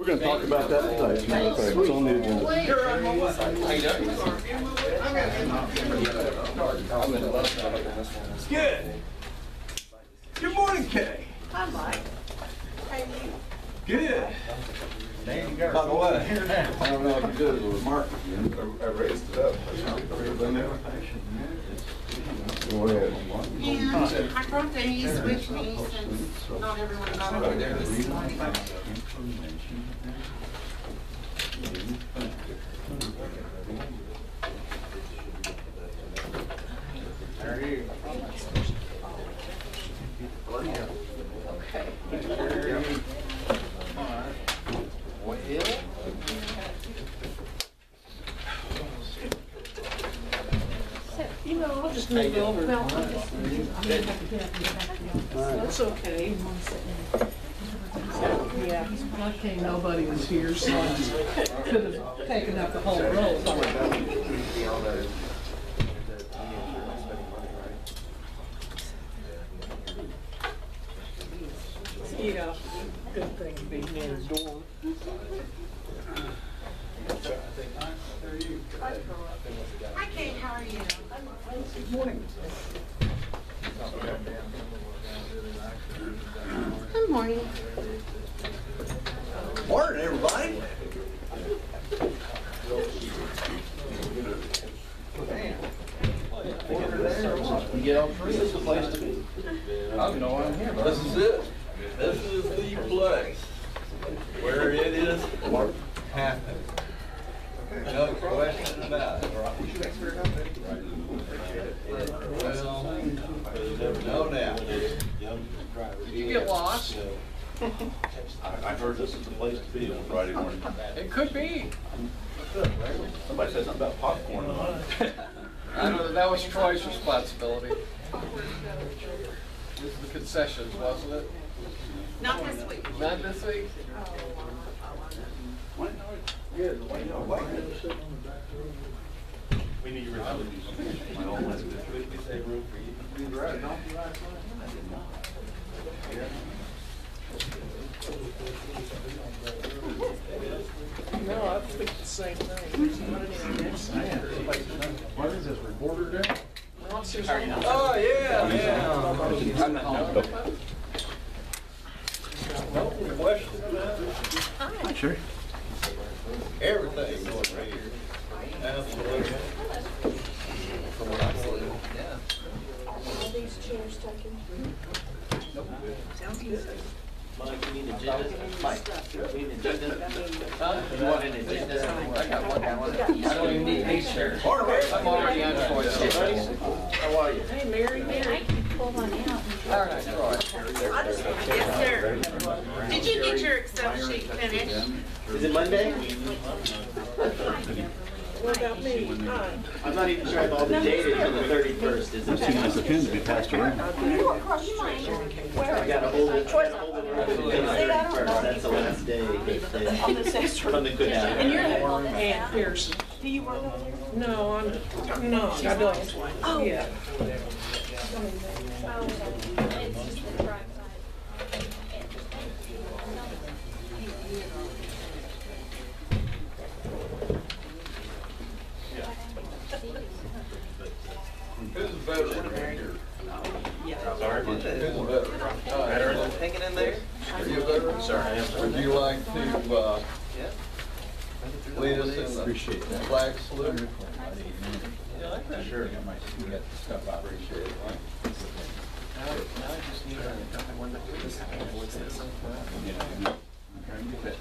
going to talk about that today. As a matter of fact, it's on the agenda. It's good. Good morning, Kay. Hi, Mike. How are you? Good. By the way, I don't know if you did it with Mark again. I raised it up. Go ahead. Yeah, I brought these with me since not everyone got over there this morning. How are you? Okay. You know, I'll just move over. No, I'll just that's okay. Yeah. Okay, nobody was here, so I could have taken up the whole row. Yeah, good thing to be near the door. Hi, Kate. How are you? Good morning. Good morning. Morning, everybody. You get all three, this is the place to be. I don't know why I'm here. This is it. This is the place where it is happening. No question about it. Well, no doubt. Did you get lost? I heard this is the place to be on Friday morning. It could be. Somebody said something about popcorn. I know that was Troy's responsibility. This is the concessions, wasn't it? Not this week. Not this week? We need to remember these. My own list. We save room for you. No, I think the same thing. What is this, reporter there? Oh, yeah, yeah. No question about it. Hi. Sure. Everything going right here. Absolutely. All these chairs taken. Mike, you need an agenda? Mike, you need an agenda? You want an agenda? I got one. I don't even need these chairs. I'm already on Troy's. How are you? Hey, Mary. Mary, pull one out. All right, Troy. Yes, sir. Did you get your Excel sheet finished? Is it Monday? What about me? Hi. I'm not even sure I have all the data until the 31st. Is it? It's a pin to be passed around. You walk across your line. Where? I gotta hold it. That's the last day. On the sixth. From the good hour. And you're Ann Pearson. Do you work over there? No, I'm not. I don't. Oh. Yeah. Who's a veteran here? Sorry. Who's a veteran? Hanging in there? Are you a veteran? Sir, I am. Would you like to lead us in the flag salute? Sure. Get my stuff out. Appreciate it. Now I just need to tell me when what's this?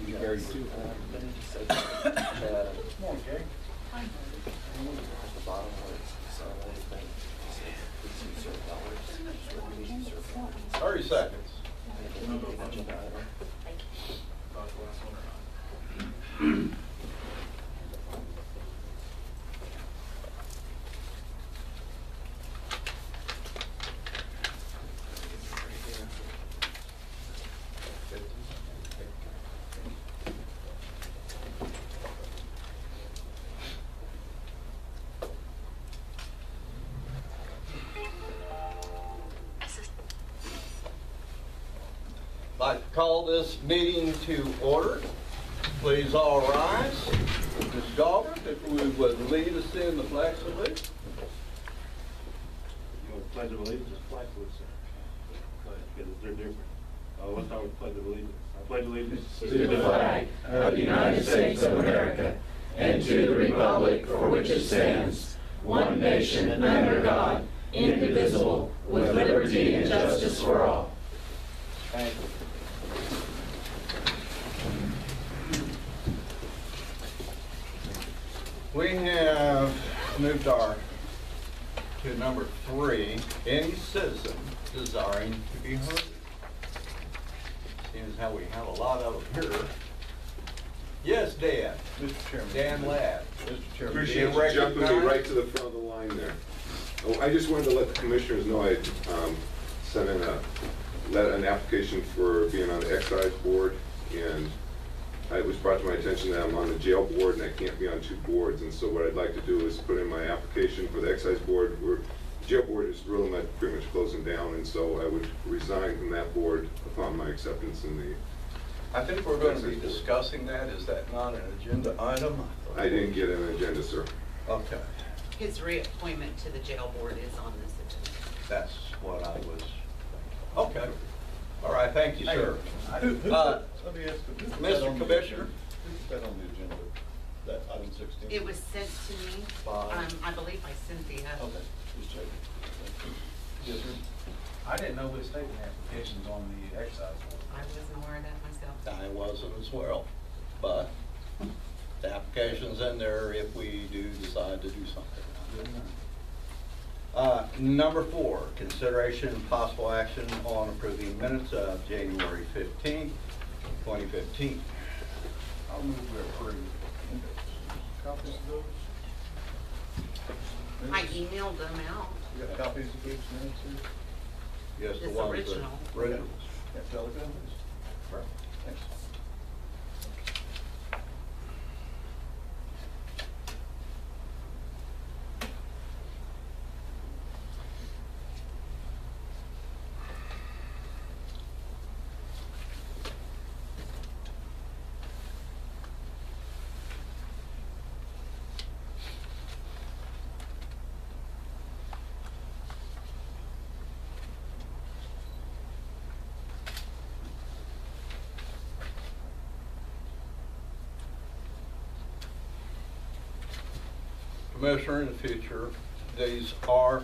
You carry two. Come on, Gary. The bottom where it's 30 seconds. I'd like to call this meeting to order. Please all rise. Ms. Galbraith, if we would lead us in the flag salute. You want pledge of allegiance? Flag salute, sir. Because they're different. Let's start with pledge of allegiance. I pledge allegiance to the flag of the United States of America and to the republic for which it stands, one nation under God, indivisible, with liberty and justice for all. Thank you. We have moved to number 3, any citizen desiring to be heard. Seems how we have a lot of them here. Yes, Dan. Mr. Chairman. Dan Ladd. Mr. Chairman. Appreciate you jumping me right to the front of the line there. Oh, I just wanted to let the commissioners know I sent in an application for being on the excise board, and it was brought to my attention that I'm on the jail board and I can't be on 2 boards, and so what I'd like to do is put in my application for the excise board. The jail board is really pretty much closing down, and so I would resign from that board upon my acceptance in the... I think we're going to be discussing that. Is that not an agenda item? I didn't get an agenda, sir. Okay. His reappointment to the jail board is on this agenda. That's what I was... Okay. All right, thank you, sir. Let me ask you, Mr. Commissioner? who's that on the agenda? That item 16? It was sent to me, I believe by Cynthia. Okay, just checking. Yes, sir. I didn't know we was taking applications on the excise board. I wasn't aware of that myself. I wasn't as well, but the application's in there if we do decide to do something. Number 4, consideration and possible action on approving minutes of January 15th, 2015. I'll move to approve. Copies of those? I emailed them out. You got copies of those minutes here? Yes, the It's ones original. that originals. Yeah, Telegram, please. Right, thanks. Commissioner, in the future, these are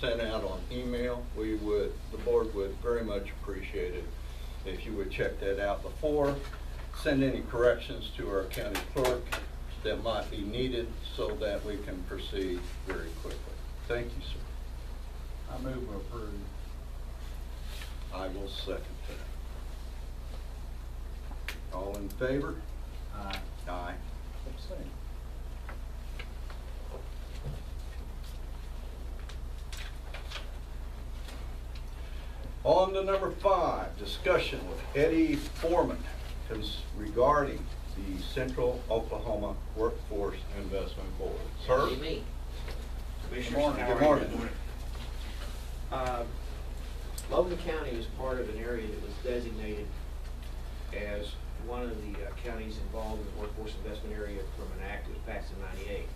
sent out on email. The board would very much appreciate it if you would check that out before. Send any corrections to our county clerk that might be needed so that we can proceed very quickly. Thank you, sir. I move to approve. I will second that. All in favor? Aye. Aye. Abstain. On to number 5, discussion with Eddie Foreman regarding the Central Oklahoma Workforce Investment Board. Sir? Me. Good morning. Good morning. Logan County is part of an area that was designated as one of the counties involved in the workforce investment area from an act that was passed in '98.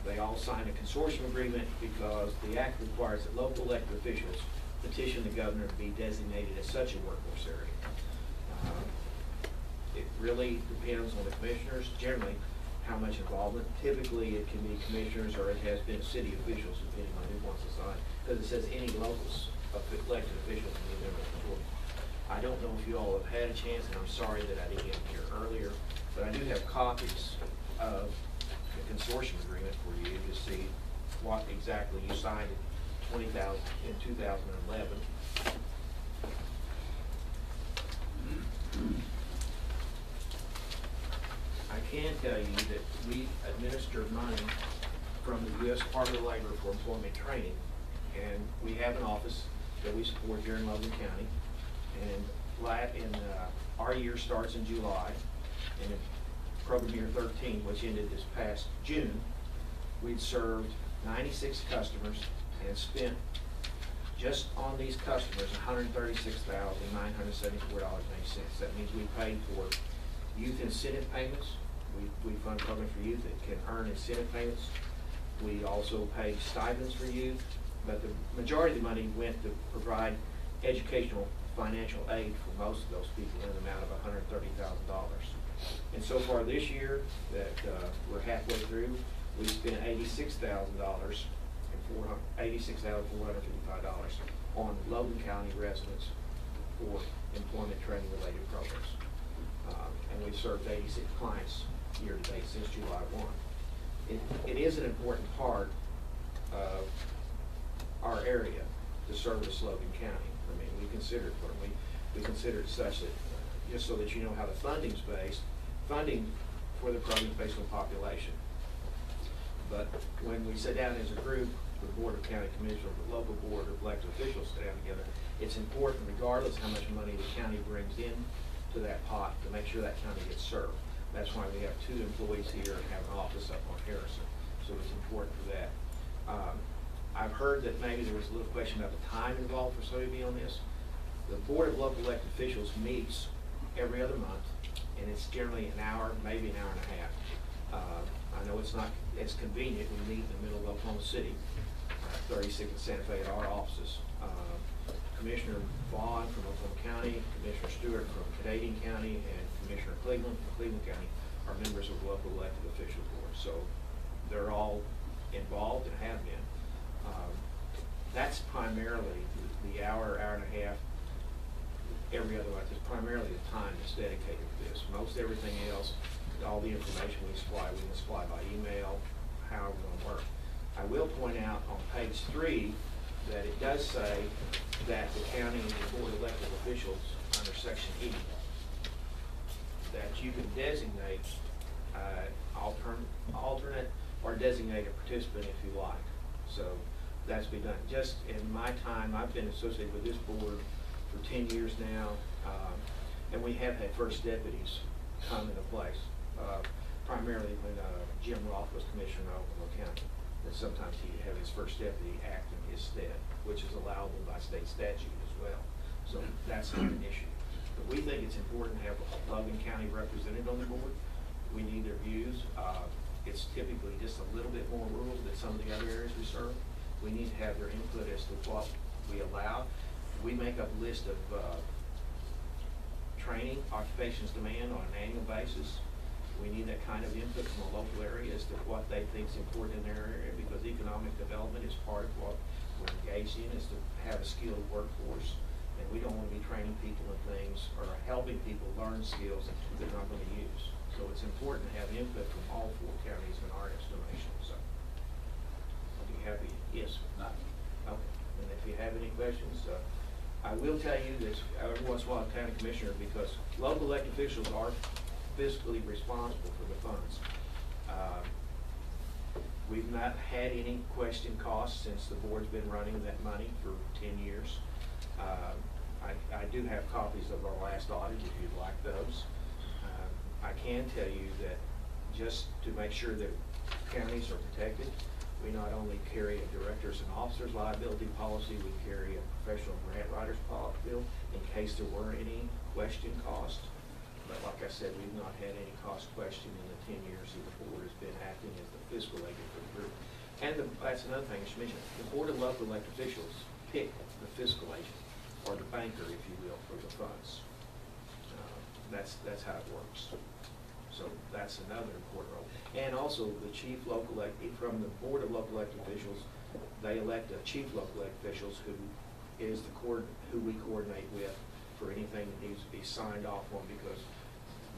They all signed a consortium agreement because the act requires that local elected officials petition the governor to be designated as such a workforce area. It really depends on the commissioners, generally, how much involvement. Typically, it can be commissioners or it has been city officials, depending on who wants to sign, because it says any locals elected officials can be a member of the board. I don't know if you all have had a chance, and I'm sorry that I didn't get here earlier, but I do have copies of the consortium agreement for you to see what exactly you signed in 2011. I can tell you that we administer money from the U.S. Department of Labor for employment training, and we have an office that we support here in Logan County. And our year starts in July, and in program year 13, which ended this past June, we'd served 96 customers and spent just on these customers $136,974.80. That means we paid for youth incentive payments. We fund programs for youth that can earn incentive payments. We also pay stipends for youth, but the majority of the money went to provide educational financial aid for most of those people in an amount of $130,000. And so far this year that we're halfway through, we spent $86,455 on Logan County residents for employment training related programs. And we've served 86 clients year to date since July 1. It is an important part of our area to service Logan County. I mean, we consider it we consider it such that, just so that you know how the funding's based, funding for the program is based on population. But when we sit down as a group, the Board of County Commissioners, the local board of elected officials sit down together, it's important, regardless how much money the county brings in to that pot, to make sure that county gets served. That's why we have 2 employees here and have an office up on Harrison. So it's important for that. I've heard that maybe there was a little question about the time involved for somebody to be on this. The Board of Local Elected Officials meets every other month, and it's generally an hour, maybe an hour and a half. I know it's not as convenient. We meet in the middle of Oklahoma City, 36 in Santa Fe at our offices. Commissioner Vaughn from Oklahoma County, Commissioner Stewart from Canadian County, and Commissioner Cleveland from Cleveland County are members of the local elected official board. So they're all involved and have been. That's primarily the hour, hour and a half, every other month is primarily the time that's dedicated to this. Most everything else, all the information we can supply by email, however it's going to work. I will point out on page 3 that it does say that the county and the board of elected officials under section E, that you can designate alternate or designate a participant if you like. So that's been done. Just in my time, I've been associated with this board for 10 years now, and we have had first deputies come into place, primarily when Jim Roth was commissioner of Oklahoma County. And sometimes he'd have his first deputy act in his stead, which is allowable by state statute as well. So that's not an issue. But we think it's important to have Logan County represented on the board. We need their views. It's typically just a little bit more rural than some of the other areas we serve. We need to have their input as to what we allow. We make up a list of training, occupations demand on an annual basis. We need that kind of input from a local area as to what they think is important in their area, because economic development is part of what we're engaged in, is to have a skilled workforce. And we don't want to be training people in things or helping people learn skills that they're not going to use. So it's important to have input from all 4 counties in our estimation. So I'll be happy. Yes? Okay. And if you have any questions, I will tell you this every once in a while, county commissioner, because local elected officials are fiscally responsible for the funds. We've not had any question costs since the board's been running that money for 10 years. I do have copies of our last audit if you'd like those. I can tell you that just to make sure that counties are protected, we not only carry a directors and officers liability policy, we carry a professional grant writers policy in case there were any question cost. But like I said, we've not had any cost question in the 10 years that the board has been acting as the fiscal agent for the group. And that's another thing I should mention. The board of local elected officials pick the fiscal agent, or the banker, if you will, for the funds. That's how it works. So that's another important role. And also the chief local from the board of local elected officials, they elect a chief local elected officials who is who we coordinate with for anything that needs to be signed off on, because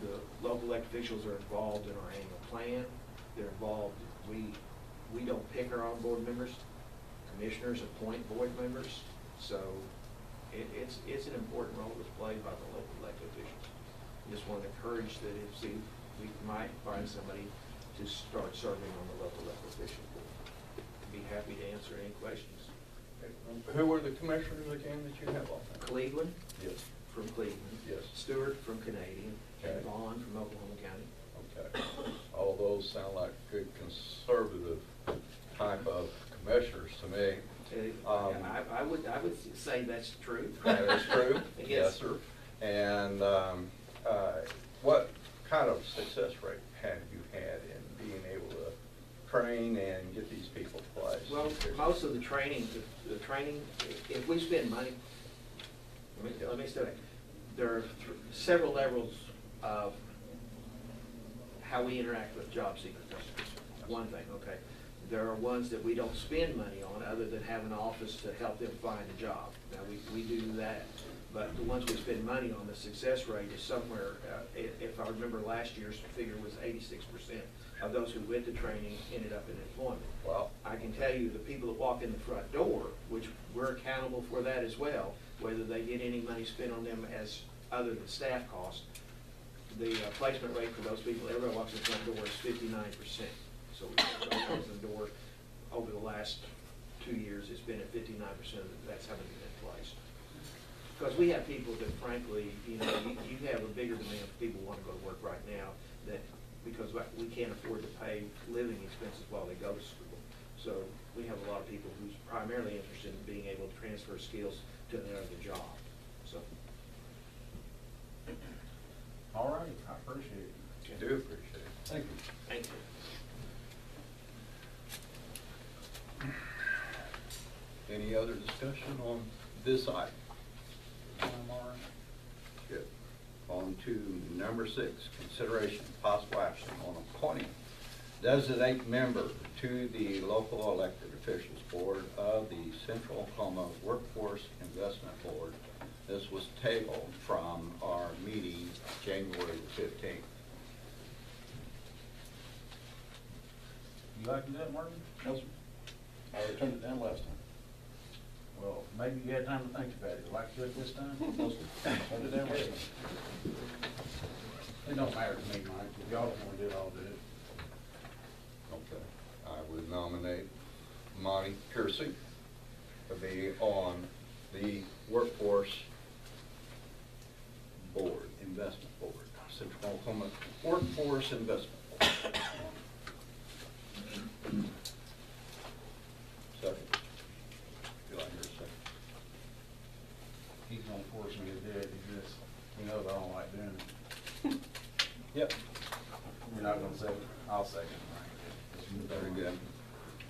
the local elected officials are involved in our annual plan. They're involved. We don't pick our own board members. Commissioners appoint board members. So it's an important role that's played by the local elected officials. I just want to encourage that if we might find somebody to start serving on the local elected official board. Be happy to answer any questions. Who were the commissioners again that you have on there? Cleveland. Yes. From Cleveland. Yes. Stewart from Canadian. Okay. And Vaughn from Oklahoma County. Okay. All those sound like good conservative type of commissioners to me. I would say that's true. That is true. Yes. Yes, sir. And what kind of success rate have you had in being able to train and get these people placed? Well, most of the training, if we spend money, let me say, there are several levels of how we interact with job seekers. That's one thing, okay. There are ones that we don't spend money on other than have an office to help them find a job. Now, we do that. But the ones we spend money on, the success rate is somewhere, if I remember last year's figure was 86% of those who went to training ended up in employment. Well, I can tell you the people that walk in the front door, which we're accountable for that as well, whether they get any money spent on them as other than staff costs, the placement rate for those people, everybody walks in the front door is 59%. So everybody walks in the door over the last 2 years, it's been at 59%, that's how many have been placed. Because we have people that frankly, you know, you have a bigger demand for people who want to go to work right now that because we can't afford to pay living expenses while they go to school. So we have a lot of people who's primarily interested in being able to transfer skills to another job. So. All right, I appreciate it. I do appreciate it. Thank you. Thank you. Any other discussion on this item? Good. On to number 6, consideration of possible action on appointing designate member to the local elected officials board of the Central Oklahoma Workforce Investment Board. This was tabled from our meeting January the 15th. You like to do that, Martin? No, sir. I returned it down last time. Well, maybe you had time to think about it. Like to do it this time? No, sir. Turned it down last time. It don't matter to me, Mike. If y'all don't want to do it, I'll do it. Okay. I would nominate Monty Kersey to be on the Workforce Board, Investment Board, Central Oklahoma Workforce Investment Board. Second. Do I hear a second? He's gonna force me to do it. He knows I don't like doing it. Yep. You're not gonna second? I'll second it. Very good.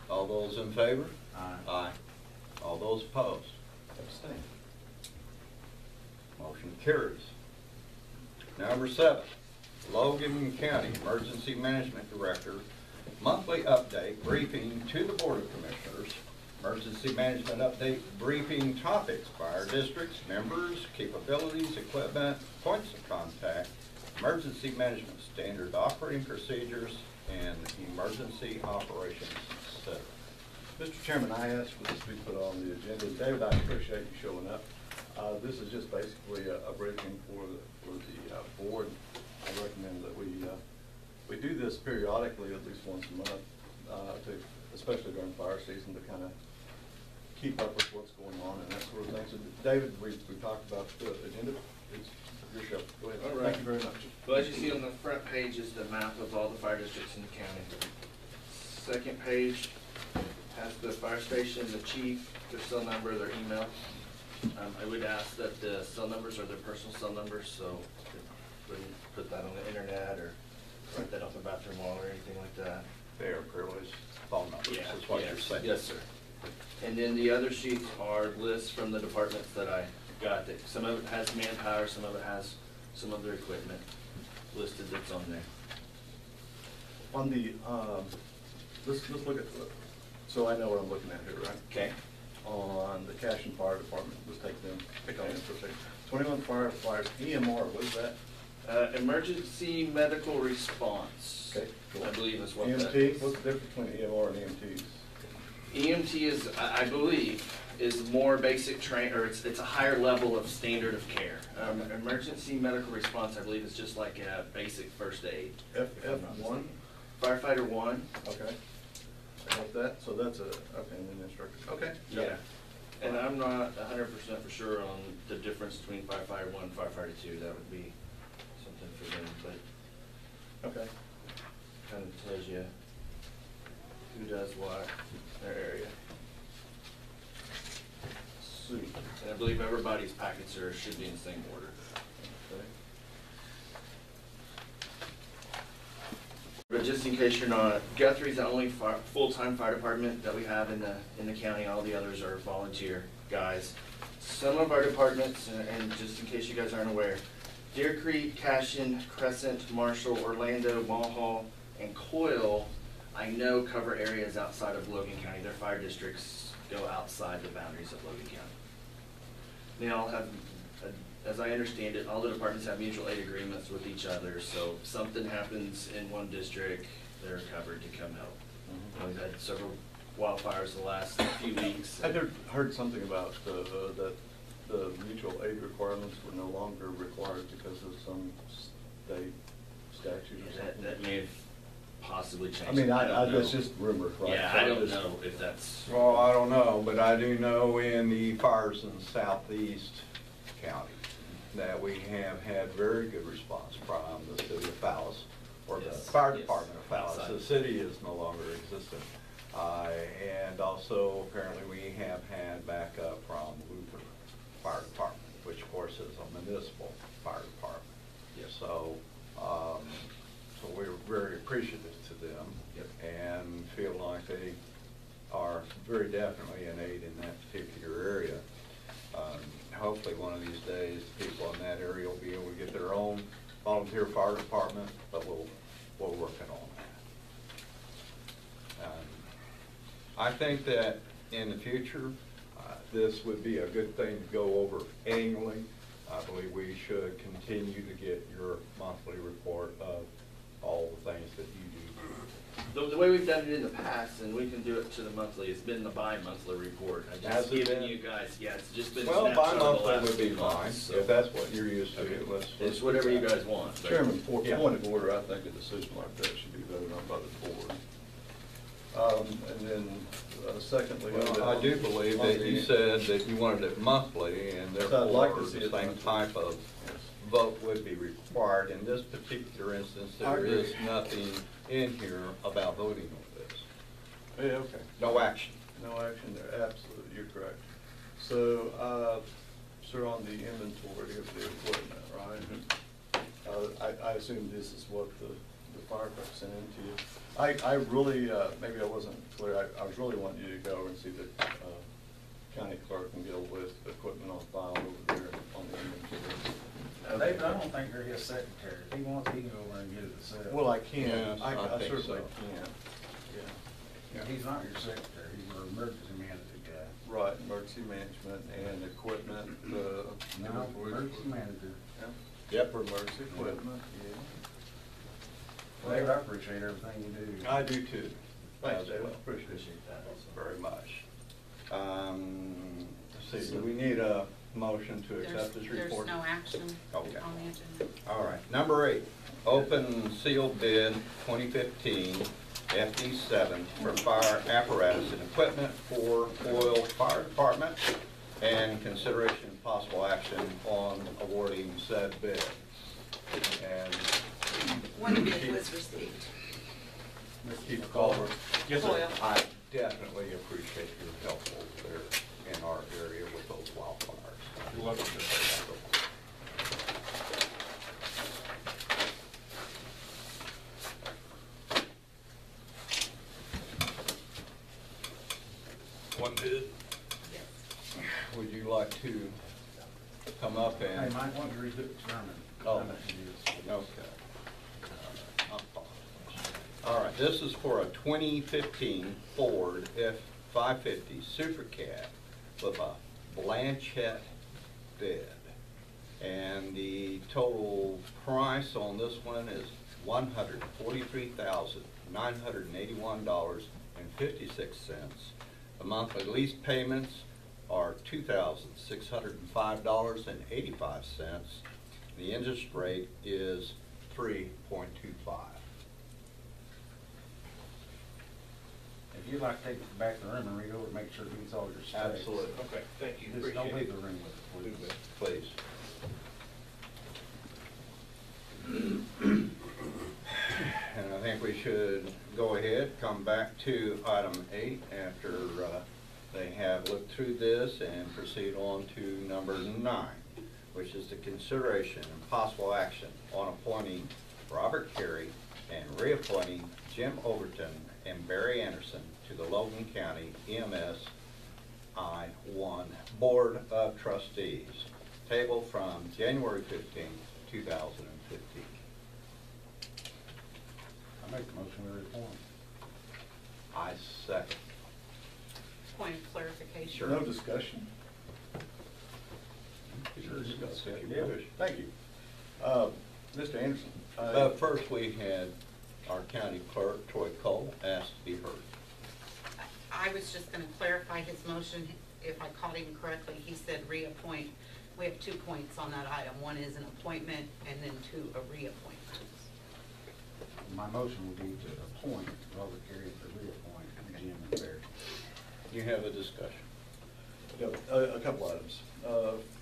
All those in favor? Aye. Aye. All those opposed? Abstain. Motion carries. Number 7, Logan County Emergency Management Director, monthly update briefing to the Board of Commissioners. Emergency management update briefing topics by our districts, members, capabilities, equipment, points of contact, emergency management standard operating procedures, and emergency operations center. Mr. Chairman, I asked for this to be put on the agenda. David, I appreciate you showing up. This is just basically a briefing for the board. I recommend that we do this periodically, at least once a month, especially during fire season, to kind of keep up with what's going on and that sort of thing. So, David, we talked about the agenda. It's your show. Go ahead. All right. Thank you very much. Well, as you see on the front page is the map of all the fire districts in the county. Second page has the fire station, the chief, their cell number, their email. I would ask that the cell numbers are their personal cell numbers, so wouldn't put that on the internet or write that off the bathroom wall or anything like that. They are privileged phone numbers, Yeah, is what yes, you're saying. Yes, sir. And then the other sheets are lists from the departments that I got. That some of it has manpower, some of it has some of their equipment listed that's on there. On the, let's look at, so I know what I'm looking at here, right? Okay. On the cash and fire department, let's take them, pick on them for a second. 21 firefighters, EMR, what is that? Emergency medical response. Okay, cool. I believe is what that EMT, is. what's the difference between EMR and EMTs? EMT is, I believe, is more basic or it's a higher level of standard of care. Emergency medical response, I believe, is just like a basic first aid. F1? Firefighter 1. Okay. I got that, so that's okay, and then instructor. Okay. Yeah. And I'm not 100% for sure on the difference between firefighter 1 and firefighter 2. That would be something for them, but okay. kind of tells you who does what in their area. Sweet. And I believe everybody's packets should be in the same order. Okay. just in case you're not, Guthrie's the only full-time fire department that we have in the county. All the others are volunteer guys. Some of our departments, and just in case you guys aren't aware, Deer Creek, Cashion, Crescent, Marshall, Orlando, Mulhall, and Coyle, I know cover areas outside of Logan County. Their fire districts go outside the boundaries of Logan County. They all have, as I understand it, all the departments have mutual aid agreements with each other, so if something happens in one district, they're covered to come help. We've had several wildfires the last few weeks. I heard something about that the mutual aid requirements were no longer required because of some state statute or something. That may have possibly changed. I mean, don't know. that's just rumor, right? Yeah, So I don't know if that's. Well, I don't know, but I do know in the fires in southeast county that we have had very good response from the city of Fallis, or the Yes, fire yes, department of Fallis. outside. The city is no longer existent. And also apparently we have had backup from Luther Fire Department, which of course is a municipal fire department. Yes. So, so we're very appreciative to them. Yep. And feel like they are very definitely an aid in that particular area. Hopefully one of these days, people in that area will be able to get their own volunteer fire department, but we're working on that. I think that in the future, this would be a good thing to go over annually. I believe we should continue to get your monthly report of all the things that you do. The way we've done it in the past, and we can do it to the monthly, it's been the bi-monthly report. I Has just it given been? you guys, yeah, it's just been. Well, snapshot of the bi-monthly last would be few fine, months, so- if that's what you're used to. Okay. Let's It's do whatever you that. guys want. but- Chairman, Yeah. point of order, I think a decision like that should be voted on by the board. And then secondly. Well, I do believe that you said that you wanted it monthly, and So I'd therefore like to the see it same monthly. type of vote would be required. In this particular instance, I there agree. is nothing in here about voting on this. Yeah, okay. No action. No action there, absolutely, you're correct. So, sir, on the inventory of the equipment, right? I assume this is what the fire truck sent in to you. I really, maybe I wasn't clear, I was really wanting you to go over and see the county clerk and get a list of equipment on file over there on the inventory. David, I don't think you're his secretary. If he wants, he can go over and get it himself. Well, I can, Yes, I I think certainly so. can, yeah. He's not your secretary, he's your emergency management guy. Right, emergency management and equipment, No, emergency manager. Yep. For emergency equipment, yeah. David, I appreciate everything you do. I do too. Thanks, as David, well. appreciate that. Very much. Let's see, do we need a motion to accept this report? There's no action on Okay. the agenda. All right, number 8, open sealed bid 2015 FD7 for fire apparatus and equipment for Oil Fire Department, and consideration of possible action on awarding said bid. And One bid was received. Mr. Chief Culver, Yes, sir. Oil. I definitely appreciate your help over there in our area with those wildfires. You're welcome. One bid. Would you like to come up Hey, and? Mike, why don't you read it, Sherman? Oh. How much it is? Okay. All right, this is for a 2015 Ford F-550 Super Cab with a Blanchette bed. And the total price on this one is $143,981.56. The monthly lease payments are $2,605.85. The interest rate is 3.25. If you'd like to take it back to the room and read over, make sure it meets all your specs. Absolutely. Okay, thank you. Just don't Appreciate leave it. the room with it, please. Please. And I think we should go ahead, come back to item 8 after they have looked through this, and proceed on to number 9, which is the consideration and possible action on appointing Robert Carey and reappointing Jim Overton and Barry Anderson to the Logan County EMS I-1 Board of Trustees, tabled from January 15, 2015. I make the motion to reappoint. I second. Point of clarification. Sure. No discussion. Sure, discuss it if you Yeah, wish. thank you. Mr. Anderson. First, we had our county clerk, Troy Cole, asked to be heard. I was just gonna clarify his motion, if I caught him correctly, he said reappoint. We have 2 points on that item. One is an appointment and then 2, a reappointment. My motion would be to appoint Robert Carey to reappoint Jim and Barry. You have a discussion. A couple items.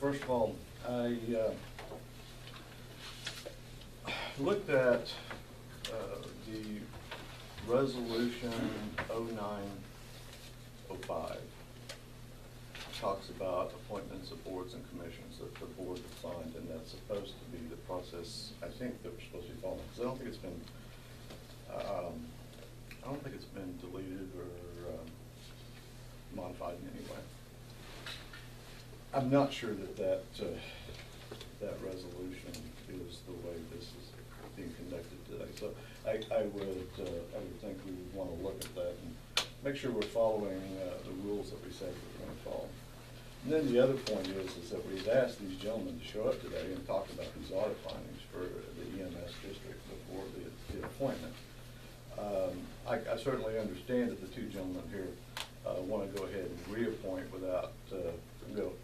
First of all, I looked at the resolution 0905. Talks about appointments of boards and commissions that the board defined, and that's supposed to be the process I think that we're supposed to be following. Because I don't think it's been deleted or modified in any way. I'm not sure that that resolution is the way this is being conducted today. So I would think we would want to look at that and make sure we're following the rules that we said we were going to follow. And then the other point is that we've asked these gentlemen to show up today and talk about these audit findings for the EMS district before the appointment. I certainly understand that the 2 gentlemen here want to go ahead and reappoint without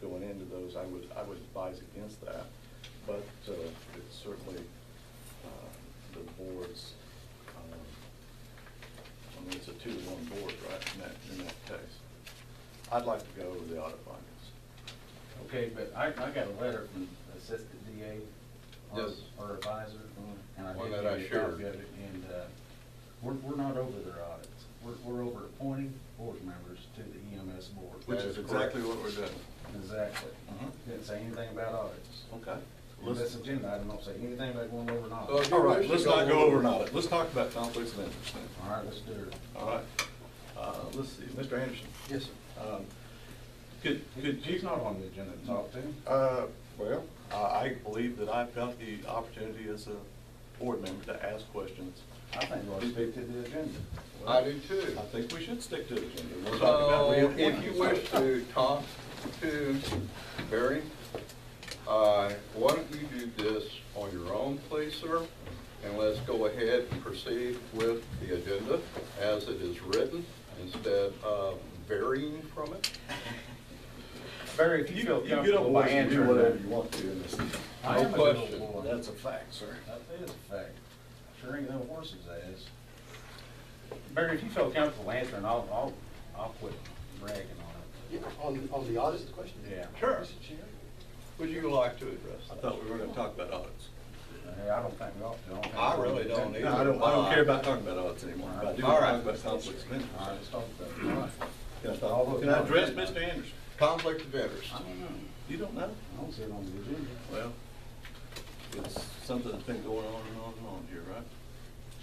going into those. I would advise against that, but it's certainly the board's. I mean, it's a 2-to-1 board, right? In that case, I'd like to go over the audit findings. Okay, but I got a letter from the Assistant DA, Yes. our advisor, and I One did that I give you a shared. copy of it, and we're not over their audits. We're over appointing board members to the EMS board. Which is exactly what we're doing. Exactly. Didn't say anything about audits. Okay. And this agenda item don't say anything about going over an audit. Well, All right, let's not go over an audit. Let's talk about conflicts of interest then. All right, let's do it. All right. Let's see, Mr. Anderson. Yes, sir. Could He's not on the agenda to talk to. Well, I believe that I've got the opportunity as a board member to ask questions. I think we ought to stick to the agenda. I do too. I think we should stick to the agenda. We're talking So about if reappointments. you wish to talk to Barry, why don't you do this on your own, please, sir? And let's go ahead and proceed with the agenda as it is written instead of varying from it. Barry, if you feel You get comfortable on by board and do answering whatever that. you want to in this. I No am a good question. old boy. That's a fact, sir. That is a fact. Sure ain't no horse's ass. Barry, if you feel comfortable answering, I'll quit bragging on it. On the audit question? Yeah. Sure. Would you like to address I that? thought we were going to talk about audits. Hey, I don't think we ought to. don't think I we really ought to. don't either. No, I don't care about talking about audits anymore. But I do All want to right. talk about conflicts of interest. All right, let's talk about it. All right. Can I address Mr. Anderson? Conflict of interest. I don't know. You don't know? I don't see it on the agenda. Well, it's something that's been going on and on and on here, right?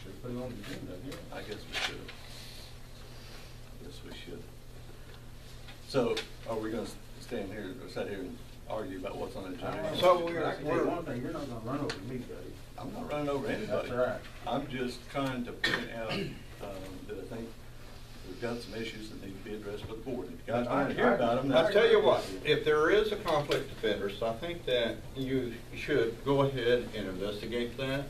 Should have put it on the agenda, yeah. I guess we should. So, are we gonna stand here, or sit here and argue about what's on the agenda? So I can tell you one thing, you're not gonna run over me, buddy. I'm not running over anybody. That's right. I'm just trying to point out, that I think we've got some issues that need to be addressed by the board. If you guys want to hear about them, I'll tell you what, if there is a conflict of interest, I think that you should go ahead and investigate that.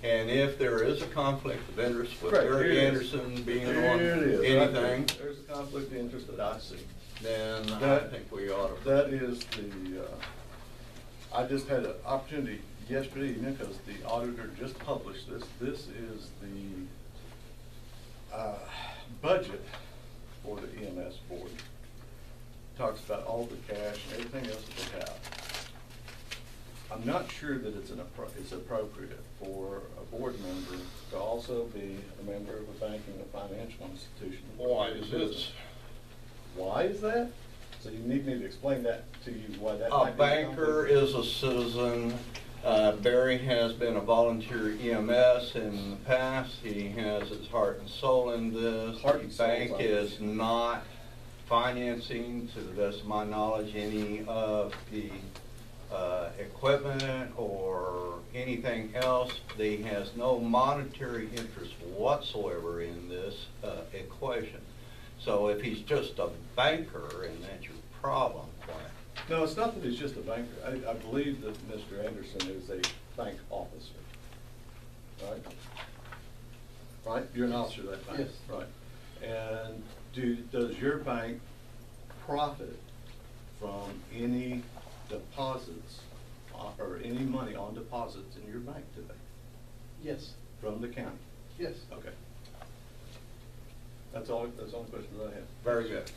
And if there is a conflict of interest with Correct, Barry here it is. Anderson being Here on it is, right there. anything, There's a conflict of interest that I see. then I That- think we ought to. That is the, I just had an opportunity yesterday evening, because the auditor just published this. This is the budget for the EMS board. Talks about all the cash and everything else that they have. I'm not sure that it's appropriate for a board member to also be a member of a banking or financial institution. Why is this? Why is that? So you need me to explain that to you, why that A might be banker conflict? is a citizen Barry has been a volunteer EMS in the past. He has his heart and soul in this. The bank is not financing, to the best of my knowledge, any of the equipment or anything else. He has no monetary interest whatsoever in this equation. So if he's just a banker and that's your problem, why? No, it's not that he's just a banker. I believe that Mr. Anderson is a bank officer, right? Right? You're an officer of that bank? Yes. Right. And does your bank profit from any deposits or any money on deposits in your bank today? Yes. From the county? Yes. Okay. That's all the question that I have. Very good.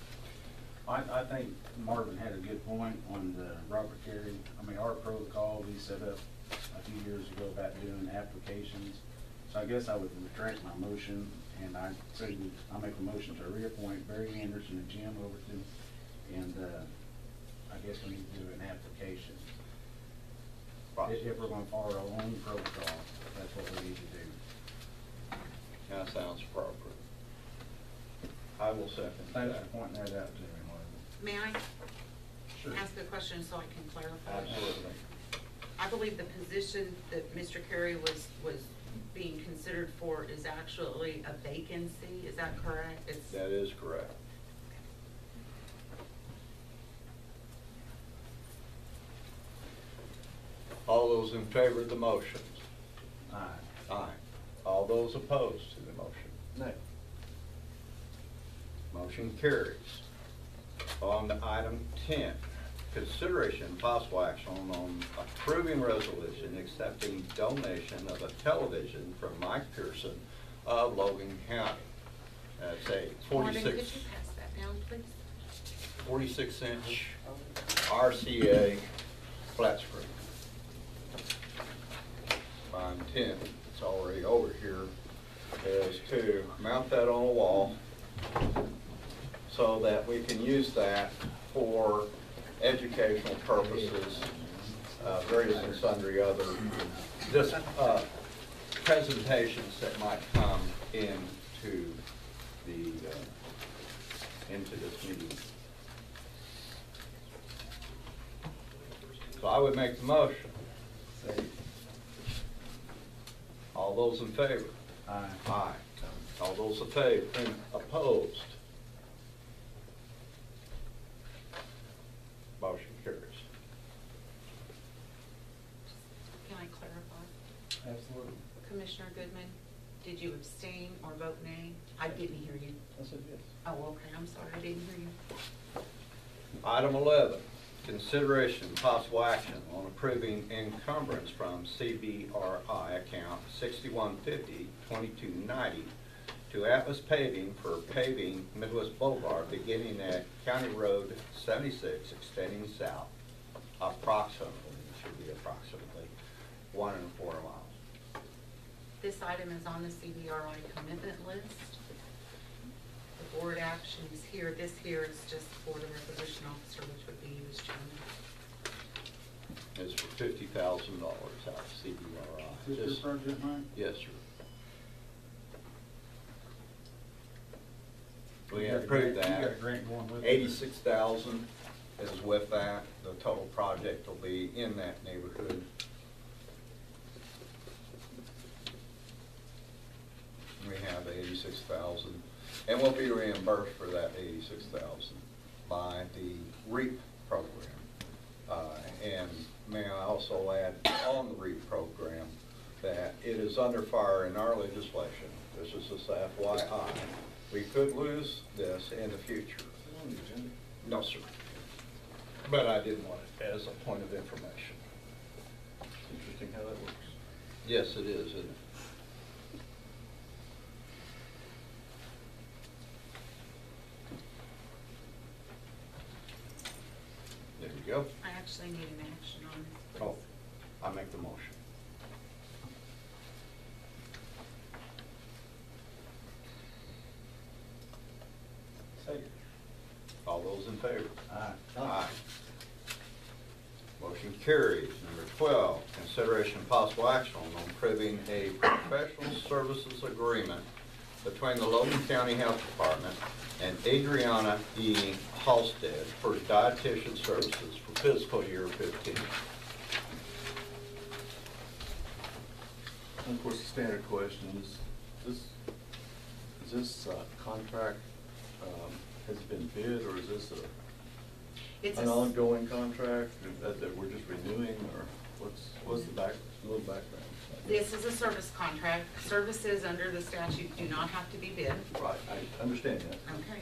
I think Marvin had a good point on the Robert Carey. I mean, our protocol we set up a few years ago about doing applications. So I guess I would retract my motion, and I say I'll make a motion to reappoint Barry Anderson and Jim Overton, and I guess we need to do an application. If we're going to follow our own protocol, that's what we need to do. That sounds appropriate. I will second Thanks that. for pointing that out to me, Marvin. May I Sure. ask a question so I can clarify? Absolutely. I believe the position that Mr. Carey was being considered for is actually a vacancy, is that correct? That is correct. All those in favor of the motion? Aye. Aye. All those opposed to the motion? No. Motion carries. On to item 10, consideration and possible action on approving resolution accepting donation of a television from Mike Pearson of Logan County. That's a Marvin, could you pass that down, please? 46-inch RCA flat screen. Line 10, it's already over here, is to mount that on a wall so that we can use that for educational purposes, various and sundry other presentations that might come into this meeting. So I would make the motion. All those in favor? Aye. Aye. All those opposed? Motion carries. Can I clarify? Absolutely. Commissioner Goodman, did you abstain or vote nay? I didn't hear you. I said yes. Oh, okay, I'm sorry, I didn't hear you. Item 11, consideration and possible action on approving encumbrance from CBRI account 6150-2290 to Atlas Paving for paving Midwest Boulevard beginning at County Road 76 extending south approximately, it should be approximately 1 1/4 miles. This item is on the CBRI commitment list. The board action is here. This here is just for the requisition officer, which would be you as chairman. It's for $50,000 out of CBRI. Is this your project, Mike? Yes, sir. We approved You got a that. grant going with it? 86,000 is with that. The total project will be in that neighborhood. We have 86,000, and we'll be reimbursed for that 86,000 by the REAP program. And may I also add on the REAP program that it is under fire in our legislation. This is just FYI. We could lose this in the future. No, sir. But I didn't want it as a point of information. Interesting how that works. Yes, it is, isn't it? There you go. I actually need an action on this, Oh, please. I make the motion. Second. All those in favor? Aye. Aye. Motion carries. Number 12, consideration and possible action on approving a professional services agreement between the Logan County Health Department and Adriana E. Halstead for dietitian services for fiscal year 15. And of course, the standard question is this contract, has it been bid, or is this It's an a- ongoing contract that we're just renewing, or what's the little background? This is a service contract. Services under the statute do not have to be bid. Right, I understand that. Okay.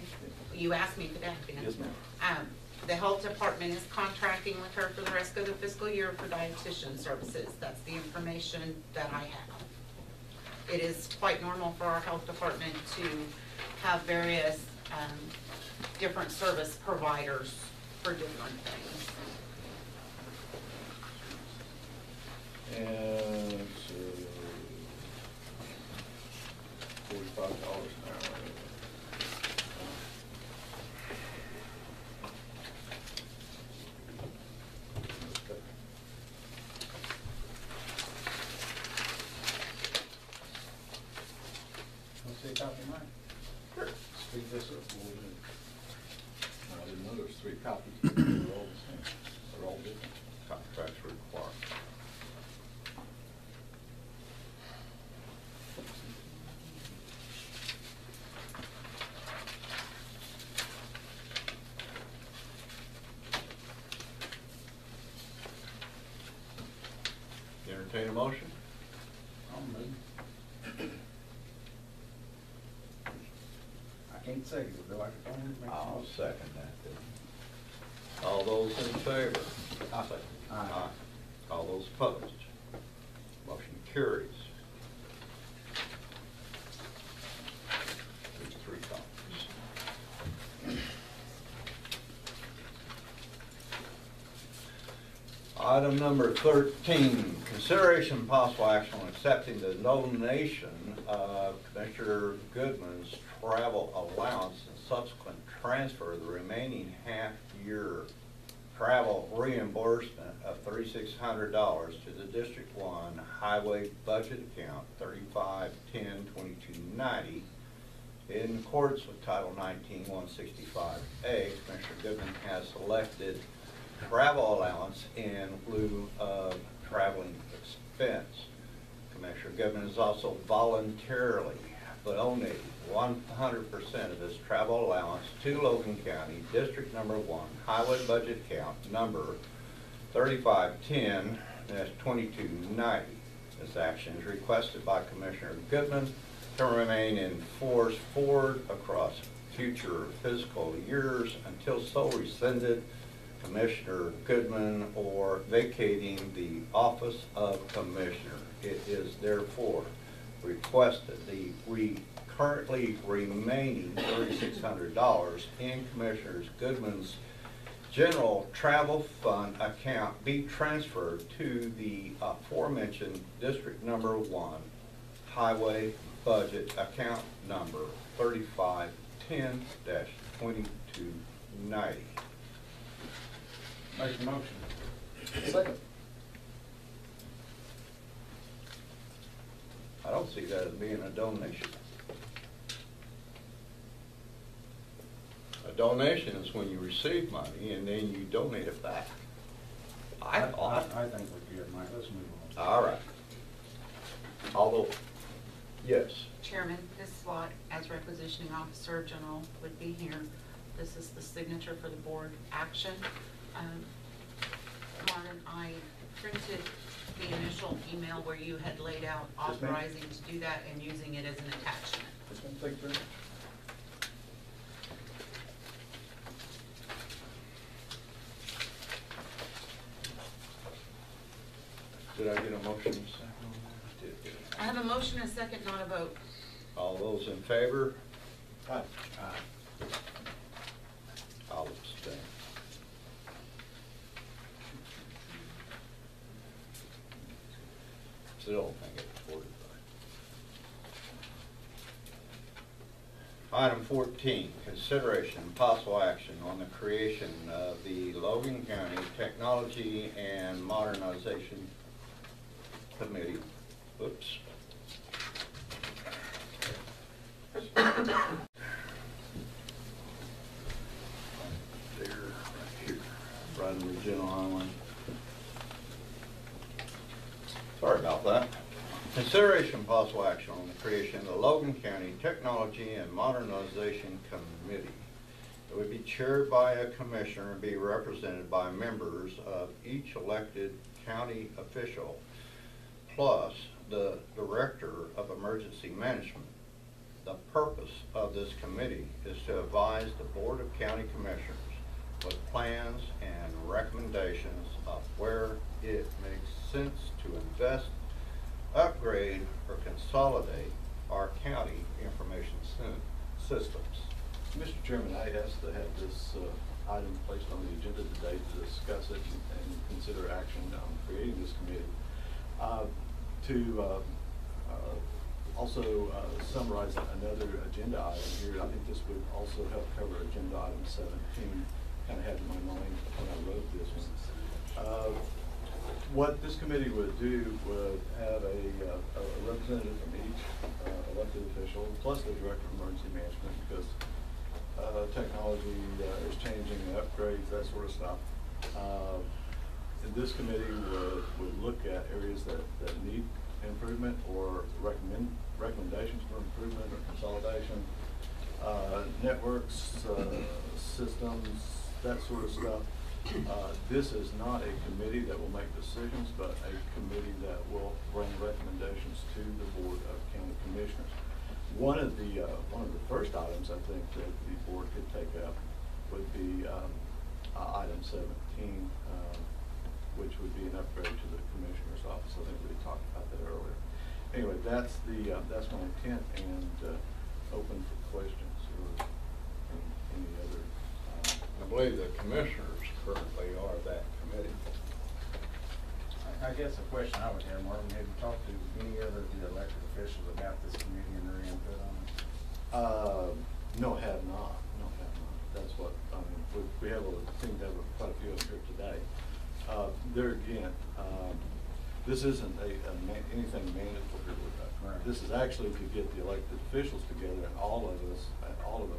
You asked me for that, Ben. Yes, ma'am. The health department is contracting with her for the rest of the fiscal year for dietitian services. That's the information that I have. It is quite normal for our health department to have various different service providers for different things. And so, $45 an hour. Okay. Want to see a copy of mine? Sure. Speed this up a little bit. I didn't know there was 3 copies. They're all the same. They're all different. Contracts required. Entertain a motion? I'll move. I can't say it, though. I can only make a I'll motion. second that then. All those in favor? Aye. All those opposed? Motion carries. There's 3 copies. Item number 13, consideration and possible action on accepting the donation of Commissioner Goodman's travel allowance and subsequent transfer of the remaining half-year travel reimbursement of $3,600 to the District 1 Highway Budget Account 35102290 in accordance with Title 19 165A. Commissioner Goodman has selected travel allowance in lieu of traveling expense. Commissioner Goodman has also voluntarily donated 100% of his travel allowance to Logan County District Number 1 Highway Budget Account number 3510-2290. This action is requested by Commissioner Goodman to remain in force forward across future fiscal years until so rescinded Commissioner Goodman or vacating the office of Commissioner. It is therefore requested the currently remaining $3,600 in Commissioner Goodman's general travel fund account be transferred to the aforementioned District Number 1 Highway Budget Account number 3510-2290. Make the motion. Second. I don't see that as being a donation. A donation is when you receive money and then you donate it back. I thought. I think we're good, Mike. Let's move on. All right. Although, yes. Chairman, this slot as requisitioning officer general would be here. This is the signature for the board action. Martin, I printed the initial email where you had laid out Yes, ma'am. authorizing to do that and using it as an attachment. This one, thank you very much. Did I get a motion second on that? Did. I have a motion, a second, not a vote. All those in favor? Aye. Aye. I'll abstain. Still don't think it's voted by. Item 14, consideration and possible action on the creation of the Logan County Technology and Modernization committee, oops. There, right here, right in the general highway. Sorry about that. Consideration of possible action on the creation of the Logan County Technology and Modernization Committee. It would be chaired by a commissioner and be represented by members of each elected county official, plus the Director of Emergency Management. The purpose of this committee is to advise the Board of County Commissioners with plans and recommendations of where it makes sense to invest, upgrade, or consolidate our county information systems. Mr. Chairman, I asked to have this item placed on the agenda today to discuss it and consider action on creating this committee. To also summarize another agenda item here, I think this would also help cover agenda item 17. Kind of had in my mind when I wrote this one. What this committee would do would have a representative from each elected official, plus the Director of Emergency Management, because technology is changing, upgrades, that sort of stuff. And this committee would look at areas that need improvement or recommendations for improvement or consolidation, networks, systems, that sort of stuff. This is not a committee that will make decisions, but a committee that will bring recommendations to the Board of County Commissioners. One of the first items I think that the board could take up would be item 17, which would be an upgrade to the Commissioner's office. I think we talked about that earlier. Anyway, that's my intent, and open for questions or any other. I believe the commissioners currently are that committee. I guess a question I would have, Marvin, have you talked to any other of the elected officials about this committee and their input on it? No, have not. No, have not. That's what, I mean, we have seem to have quite a few of them here today. There again, this isn't anything mandatory with that. Right. This is actually to get the elected officials together and all of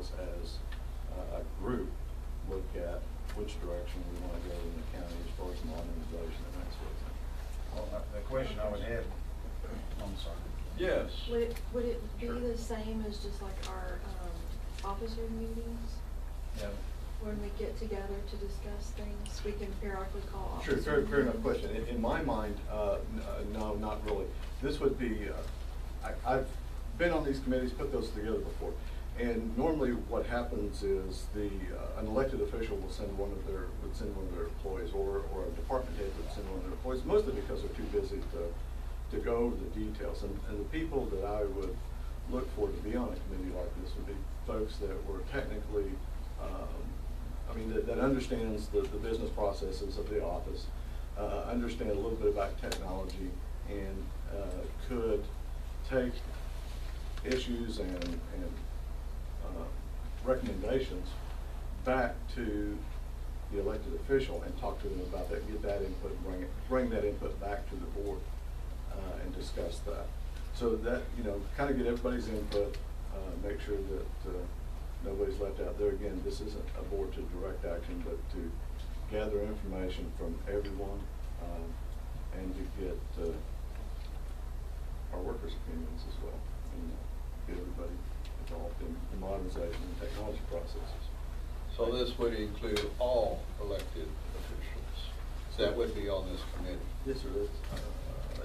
us as a group look at which direction we want to go in the county as far as modernization and that sort of thing. Well, the question I would have, I'm sorry. Yes. Would it be Sure. the same as just like our officer meetings? Yeah. When we get together to discuss things, we can periodically call Sure, officer fair enough meetings? question. In my mind, no, not really. This would be, I've been on these committees, put those together before. And normally what happens is an elected official will send one of their employees, or a department head would send one of their employees, mostly because they're too busy to go over the details. And the people that I would look for to be on a committee like this would be folks that were technically, that understands the business processes of the office, understand a little bit about technology, and could take issues and recommendations back to the elected official and talk to them about that, get that input, bring that input back to the board and discuss that. So that, kind of get everybody's input, make sure that nobody's left out there. Again, this isn't a board to direct action, but to gather information from everyone and to get our workers' opinions as well, and get everybody involved in the modernization and technology processes. So this would include all elected officials that would be on this committee? Yes, sir.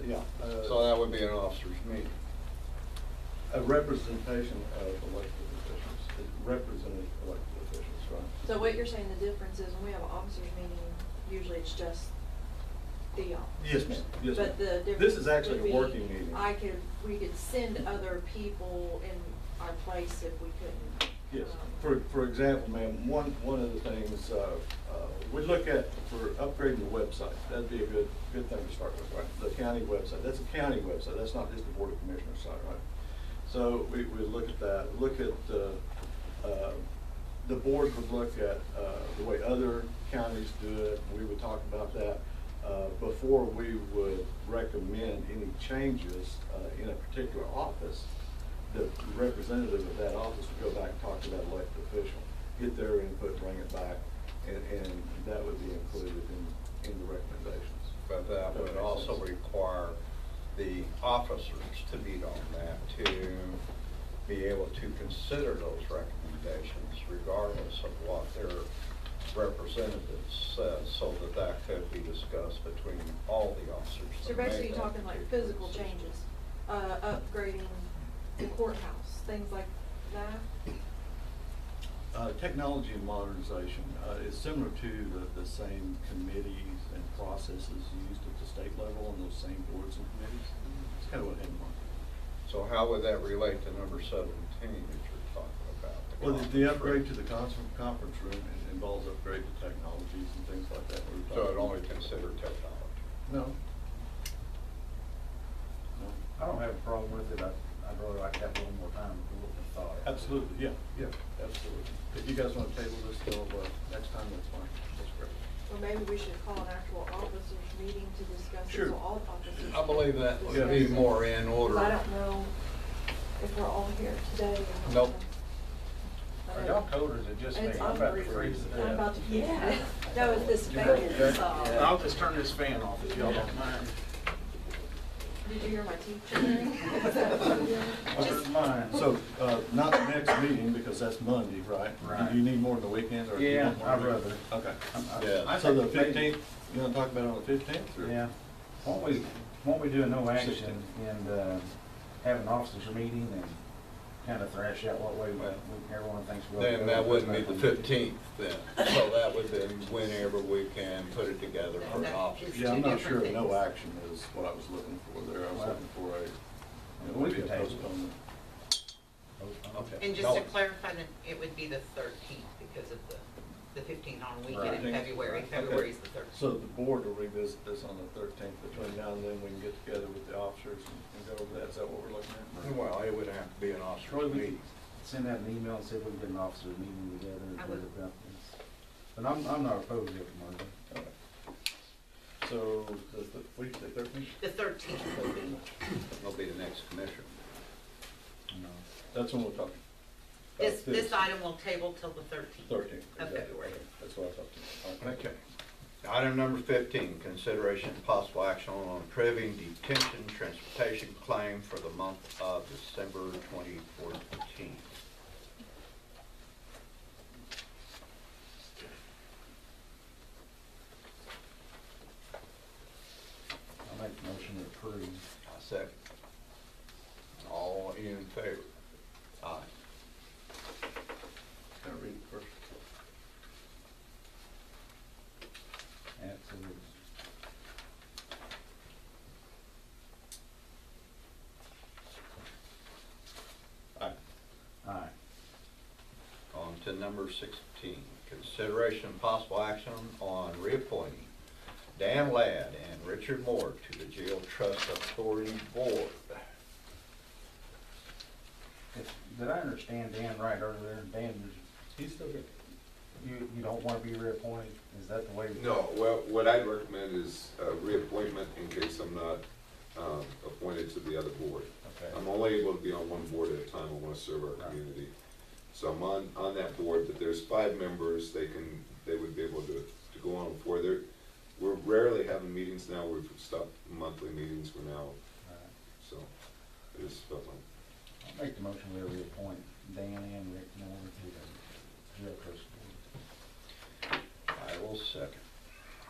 Yeah. So that would be an officers' meeting? A representation of elected officials, represented elected officials, right? So what you're saying, the difference is when we have an officers meeting, usually it's just the officers. Yes, ma'am. Yes, But ma'am. the difference This is actually would a be working meeting. we could send other people in our place if we couldn't. Yes. For example, ma'am, one of the things we look at for upgrading the website, that'd be a good thing to start with, right? The county website. That's a county website. That's not just the Board of Commissioners site, right? So we look at that. Look at the board would look at the way other counties do it. We would talk about that. before we would recommend any changes in a particular office, the representative of that office would go back and talk to that elected official, get their input, bring it back, and that would be included in the recommendations. But that would also require the officers to meet on that, to be able to consider those recommendations regardless of what their representative says, so that that could be discussed between all the officers. So basically you're talking like physical changes, upgrading the courthouse, things like that? Technology and modernization is similar to the same committees and processes used at the state level on those same boards and committees. It's kind of what had in mind. So how would that relate to number 17 that you're talking about? Well, the upgrade to the conference room involves upgrade to technologies and things like that. So it only considered technology? No. I don't have a problem with it. I'd really like to have a little more time to look and thought. Absolutely, yeah, absolutely. If you guys want to table this till next time, that's fine. That's great. Or maybe we should call an actual officers meeting to discuss it, Sure. so all officers. I believe that would discuss be it. more in order. 'Cause I don't know if we're all here today. or not. Nope. Are y'all coders or just me? It's I'm about to unreal. freeze to death. I'm about to, yeah. No, it's this fan. I'll just turn this fan off if y'all don't mind. Did you hear my teeth chattering? Is that what you're doing? Where's mine? So, not the next meeting, because that's Monday, right? Right. Do you need more than the weekend, or? do you Yeah, want more I'd than the rather. weekend? Okay. Yeah. I So the think maybe- 15th, you want to talk about it on the 15th? or? Yeah. Won't we do a no action and have an officers meeting and kind of thrash out what way everyone thinks we'll go? Then that wouldn't be the 15th then. So that would then whenever we can put it together for an officer. Yeah, I'm two not sure different no things. action is what I was looking for there. I was looking for We would be could a table it. postponement. Okay. And just No. to clarify, that it would be the 13th because of the 15th on weekend in Right. February. Okay. February's the 13th. So the board will revisit this on the 13th. Between now and then, we can get together with the officers and go over that. Is that what we're looking at? Well, it would have to be an officer Troy, we meeting. could send out an email and see if we can get an officers meeting together and I what would. about this. But I'm not opposed to it, Monday. Okay. So, what do you say, 13th? The 13th will be. Will be the next commissioner. That's when we'll talk. This item will table till the 13th. 13th. Of exactly. February. Okay. That's what I thought. Okay. Okay. Item number 15, consideration and possible action on approving detention transportation claim for the month of December 2014. I'll make the motion to approve. I second. All in favor? Aye. Can I read it first? Absolutely. Aye. Aye. On to number 16, consideration and possible action on reappointing Dan Ladd and Richard Moore to the Jail Trust Authority Board. Did I understand Dan right earlier? Dan, He's still good. you don't want to be reappointed? Is that the way? No, well, what I'd recommend is reappointment in case I'm not appointed to the other board. Okay. I'm only able to be on one board at a time. I want to serve our community. So I'm on that board, but there's 5 members. They would be able to go on before. We're rarely having meetings now. We've stopped monthly meetings for now. So I just felt like. I'll make the motion we reappoint Dan and Rick Moore to the Jail Trust Board. I will second.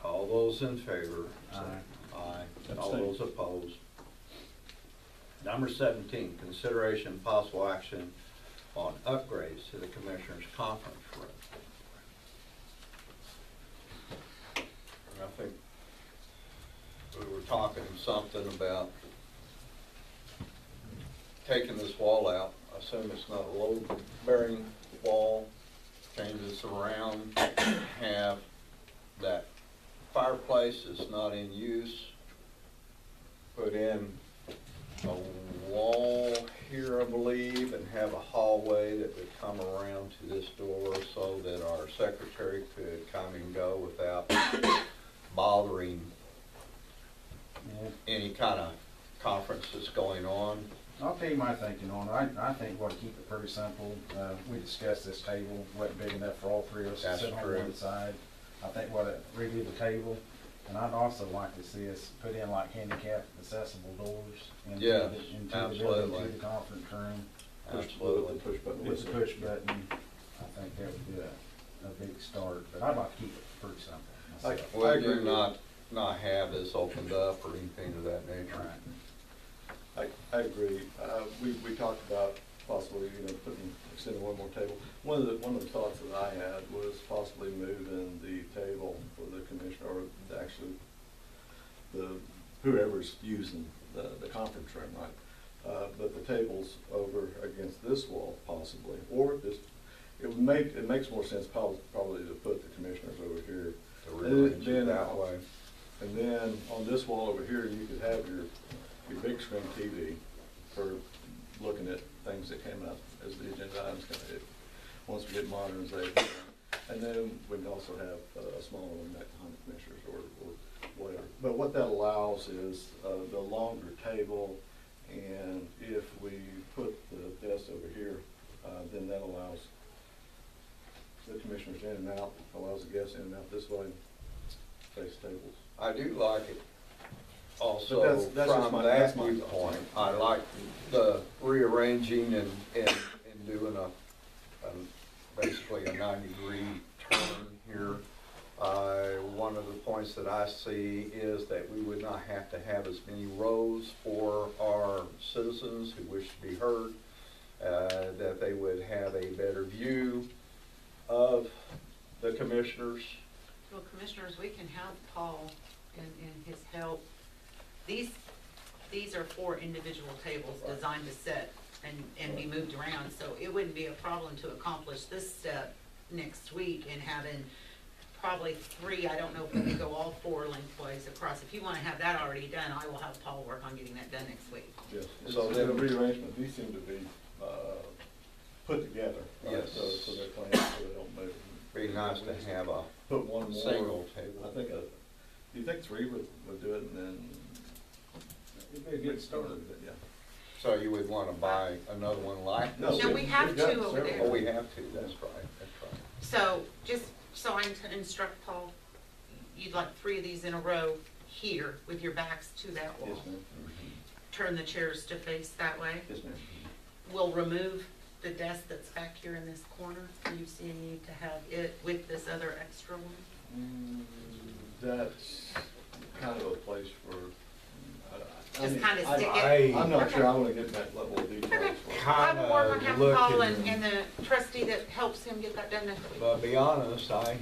All those in favor? say Aye. Aye. All Abstain. those opposed? Number 17, consideration and possible action on upgrades to the Commissioners' Conference Room. I think we were talking something about taking this wall out. I assume it's not a load-bearing wall. Change this around, have that fireplace that's not in use, put in a wall here, I believe, and have a hallway that would come around to this door so that our secretary could come and go without bothering any kind of conference that's going on. I'll tell you my thinking on it. I think we ought to keep it pretty simple. We discussed this table, wasn't big enough for all three of us to That's sit on true. one side. I think we ought to redo the table, and I'd also like to see us put in like handicap accessible doors into Yes, into the absolutely. building, to the conference room. Absolutely. Push button. With the push button, I think that would be a big start, but I'd like to keep it pretty simple myself. Well, do not have this opened up or anything of that nature. I agree. We talked about possibly, extending one more table. One of the thoughts that I had was possibly moving the table for the commissioner, or actually whoever's using the conference room, right? But the table's over against this wall possibly, or just, it makes more sense probably to put the commissioners over here. To rearrange it that way. And then on this wall over here, you could have your big screen TV for looking at things that came up as the agenda items kind of, once we get modernization. And then we can also have a smaller one behind the commissioners or whatever. But what that allows is the longer table, and if we put the desk over here, then that allows the commissioners in and out, allows the guests in and out this way, face tables. I do like it. Also, But that's from my that thought. viewpoint, I like the rearranging and doing basically a 90-degree turn here. One of the points that I see is that we would not have to have as many rows for our citizens who wish to be heard, that they would have a better view of the commissioners. Well, commissioners, we can have Paul and his help. These are 4 individual tables designed to sit and be moved around, so it wouldn't be a problem to accomplish this step next week and having probably 3, I don't know if we can go all 4 lengthways across. If you want to have that already done, I will have Paul work on getting that done next week. Yes. So So then- the rearrangement, these seem to be put together, right? Yes. So they're planned so they don't move. Be nice to have a Put one more. single table. I think, do you think 3 would do it, and then? It'd be a good start. Yeah. So you would want to buy another one like No, this? No, we have we've got 2 over several. there. Oh, we have to, that's right, that's right. So, just so I can instruct Paul, you'd like 3 of these in a row here with your backs to that wall. Yes, ma'am. Turn the chairs to face that way. Yes, ma'am. We'll remove the desk that's back here in this corner. Do you see a need to have it with this other extra one? That's kind of a place for. Just kind of stick it? I'm not Okay. sure I want to get that level of detail. Okay. for- I will work on Kinda having Paul looking- and the trustee that helps him get that done next week. But to be honest, I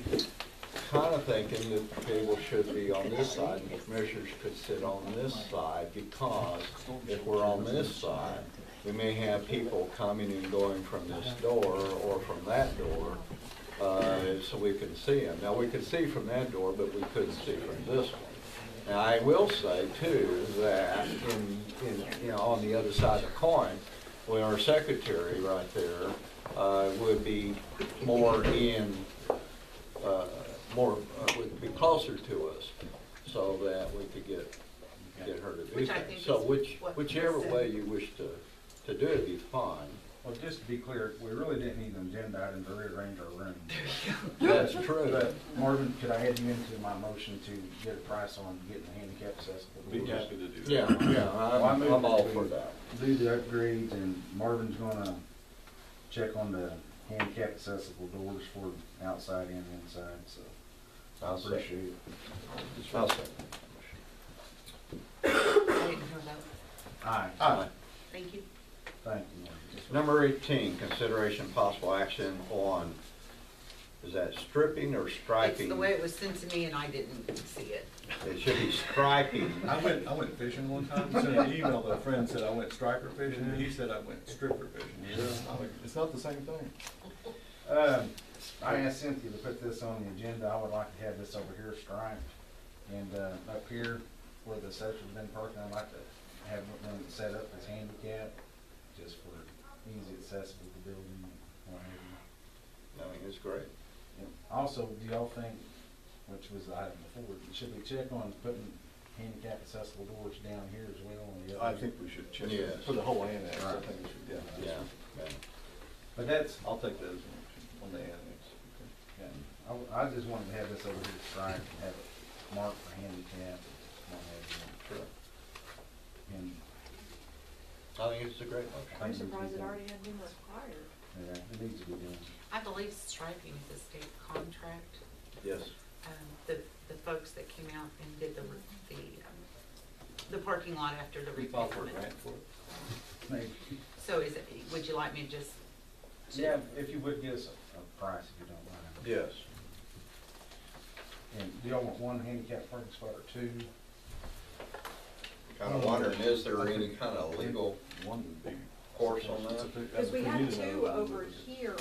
kind of thinking that the table should be on this side, and the commissioners could sit on this side, because if we're on this side, we may have people coming and going from this door or from that door, so we can see them. Now, we could see from that door, but we couldn't see from this one. Now, I will say too, that on the other side of the coin, when our secretary right there, would be more would be closer to us, so that we could get her to do Which I think things. So is what whichever Chris said. way you wish to do it, be fine. Well, just to be clear, we really didn't need an agenda item to rearrange our room. That's true. But Marvin, could I add you into my motion to get a price on getting the handicap accessible Be doors? happy to do that. Yeah, I'm all for that. Do the upgrades, and Marvin's gonna check on the handicap accessible doors for outside and inside, so I I'll second. appreciate it. I'll second. I didn't hear that. Aye. Thank you. Thank you, Marvin. Number 18, consideration possible action on, is that stripping or It's striping? the way it was sent to me and I didn't see it. It should be striping. I went fishing one time, sent an email to a friend, said I went striper fishing, and he said I went stripper fishing. It's not the same thing. I asked Cynthia to put this on the agenda. I would like to have this over here striped, and up here where the section's been parked, I'd like to have one set up as handicap, just for easy accessible to the building. And what have you. I mean, it's great. Also, do y'all think, which was the item before, should we check on putting handicap accessible doors down here as well on the I other. think we should check Yes. it for the whole annex. I Right. think we should, Yeah, yeah. But that's, I'll take that as an option on the annex. yeah, I just wanted to have this over here striped and have it marked for handicap. What have you. Sure. And, I think it's a great motion. I'm surprised it already had been required. yeah, it needs to be done. I believe striping is a state contract. Yes. The folks that came out and did the parking lot after the We filed for a replacement. grant for it. Maybe. So is it, would you like me to just? Yeah, if you would give us a price, if you don't mind. Yes. And do y'all want one handicap parking spot or two? Kind of wondering, is there any kind of legal One would be. course on that? Because we had two over here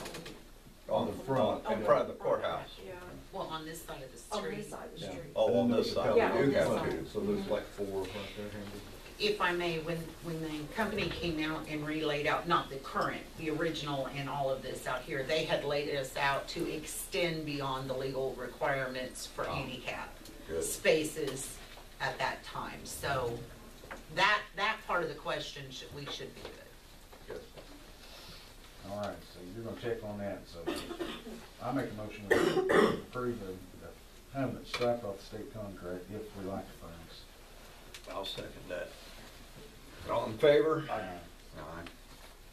On the front, in front of the courthouse? Yeah, Well, on this side of the on street. this side of the Yeah. street. Oh, on this side, Yeah, we on do this have side. two. So there's like 4 right there, handy. If I may, when the company came out and relayed out, not the current, the original and all of this out here, they had laid us out to extend beyond the legal requirements for handicap Good. spaces at that time. So that part of the question, we should be good. Good. All right, so you're gonna check on that, so I make a motion to approve the helmet striped off the state contract if we like the things. I'll second that. All in favor? Aye. Aye.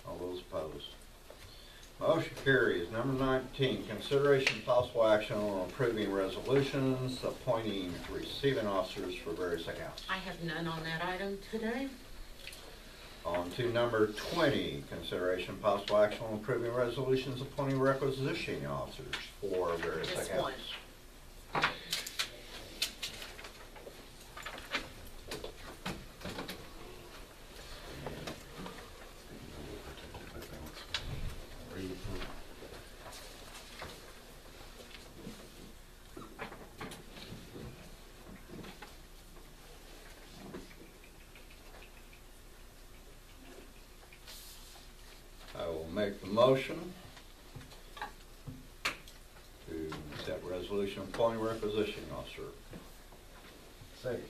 All those opposed? Motion carries. Number 19, consideration of possible action on approving resolutions appointing receiving officers for various accounts. I have none on that item today. On to number 20, consideration of possible action on approving resolutions appointing requisitioning officers for various Just accounts. one. Read it through. I will make the motion to accept resolution appointing requisitioning officer. Second.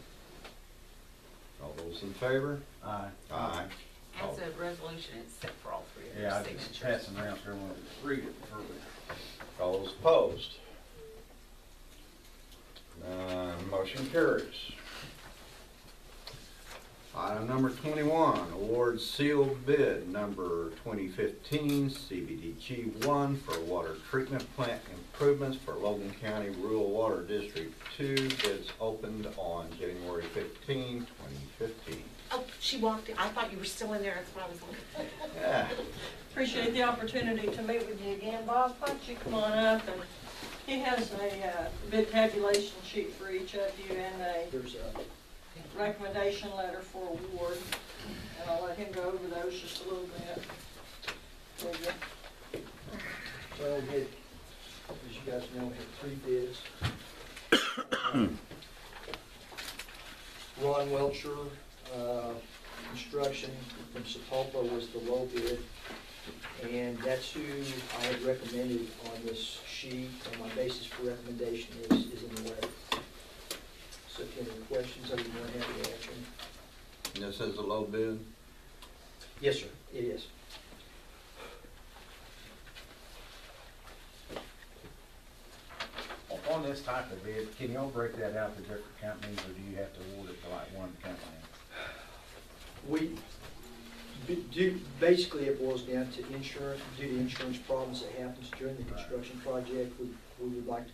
All those in favor? Aye. Aye. As a resolution, it's set for all three of Yeah, your I just signatures. passing around so everyone can read it further. All those opposed? Motion carries. Item number 21, award sealed bid number 2015 CBDG 1 for water treatment plant improvements for Logan County Rural Water District 2. Bids opened on January 15, 2015. Oh, she walked in. I thought you were still in there. That's why I was looking. Yeah. Appreciate the opportunity to meet with you again. Bob, why don't you come on up, and he has a bid tabulation sheet for each of you and a recommendation letter for award, and I'll let him go over those just a little bit with you. So we had, as you guys know, we had 3 bids. Ron Welcher, Construction from Sepulpa was the low bid, and that's who I had recommended on this sheet, and my basis for recommendation is in the letter. So if you have any questions, I'd be more than happy to answer them. And this is a low bid? Yes, sir, it is. On this type of bid, can y'all break that out to different companies, or do you have to award it to like one company? Basically, it boils down to insurance, due to insurance problems that happens during the construction project, we would like to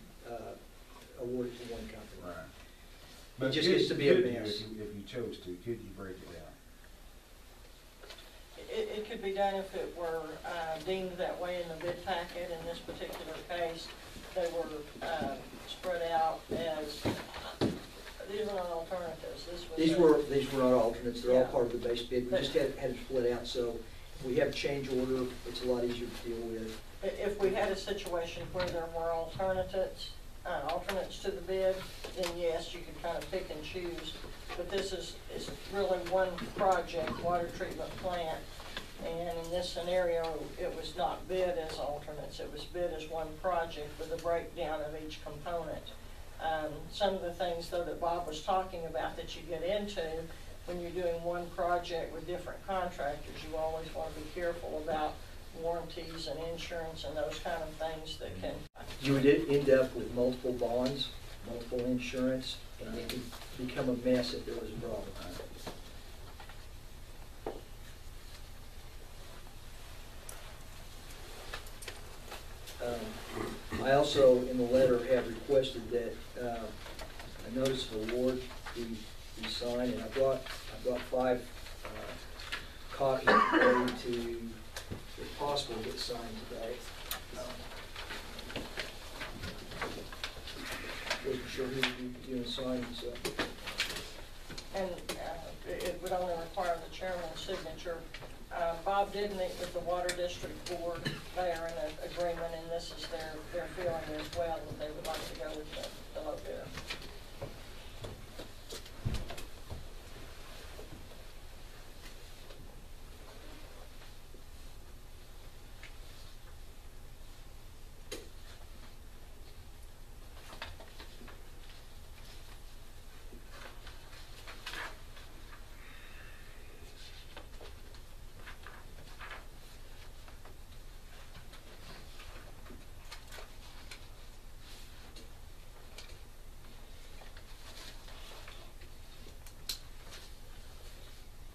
award it to one company. Right. It just gets to be a Could you, mess. If you chose to, could you break it out? It could be done if it were deemed that way in the bid packet. In this particular case, they were spread out as, these are not alternatives. This was These were not alternates, they're all Yeah. part of the base bid, we just had it split out, so we have a change order, it's a lot easier to deal with. If we had a situation where there were alternates to the bid, then yes, you could kind of pick and choose. But this is really one project, water treatment plant. And in this scenario, it was not bid as alternates, it was bid as one project with a breakdown of each component. Some of the things though that Bob was talking about that you get into when you're doing one project with different contractors, you always want to be careful about warranties and insurance and those kind of things that can. You would end up with multiple bonds, multiple insurance, and it could become a mess if there was a problem. I also, in the letter, have requested that a notice of award be signed, and I've got 5 copies ready to, if possible, get signed today. Wasn't sure who would be doing signing, so. And it would only require the chairman's signature. Bob did meet with the Water District Board. They are in an agreement, and this is their feeling as well, that they would like to go with the low bidder.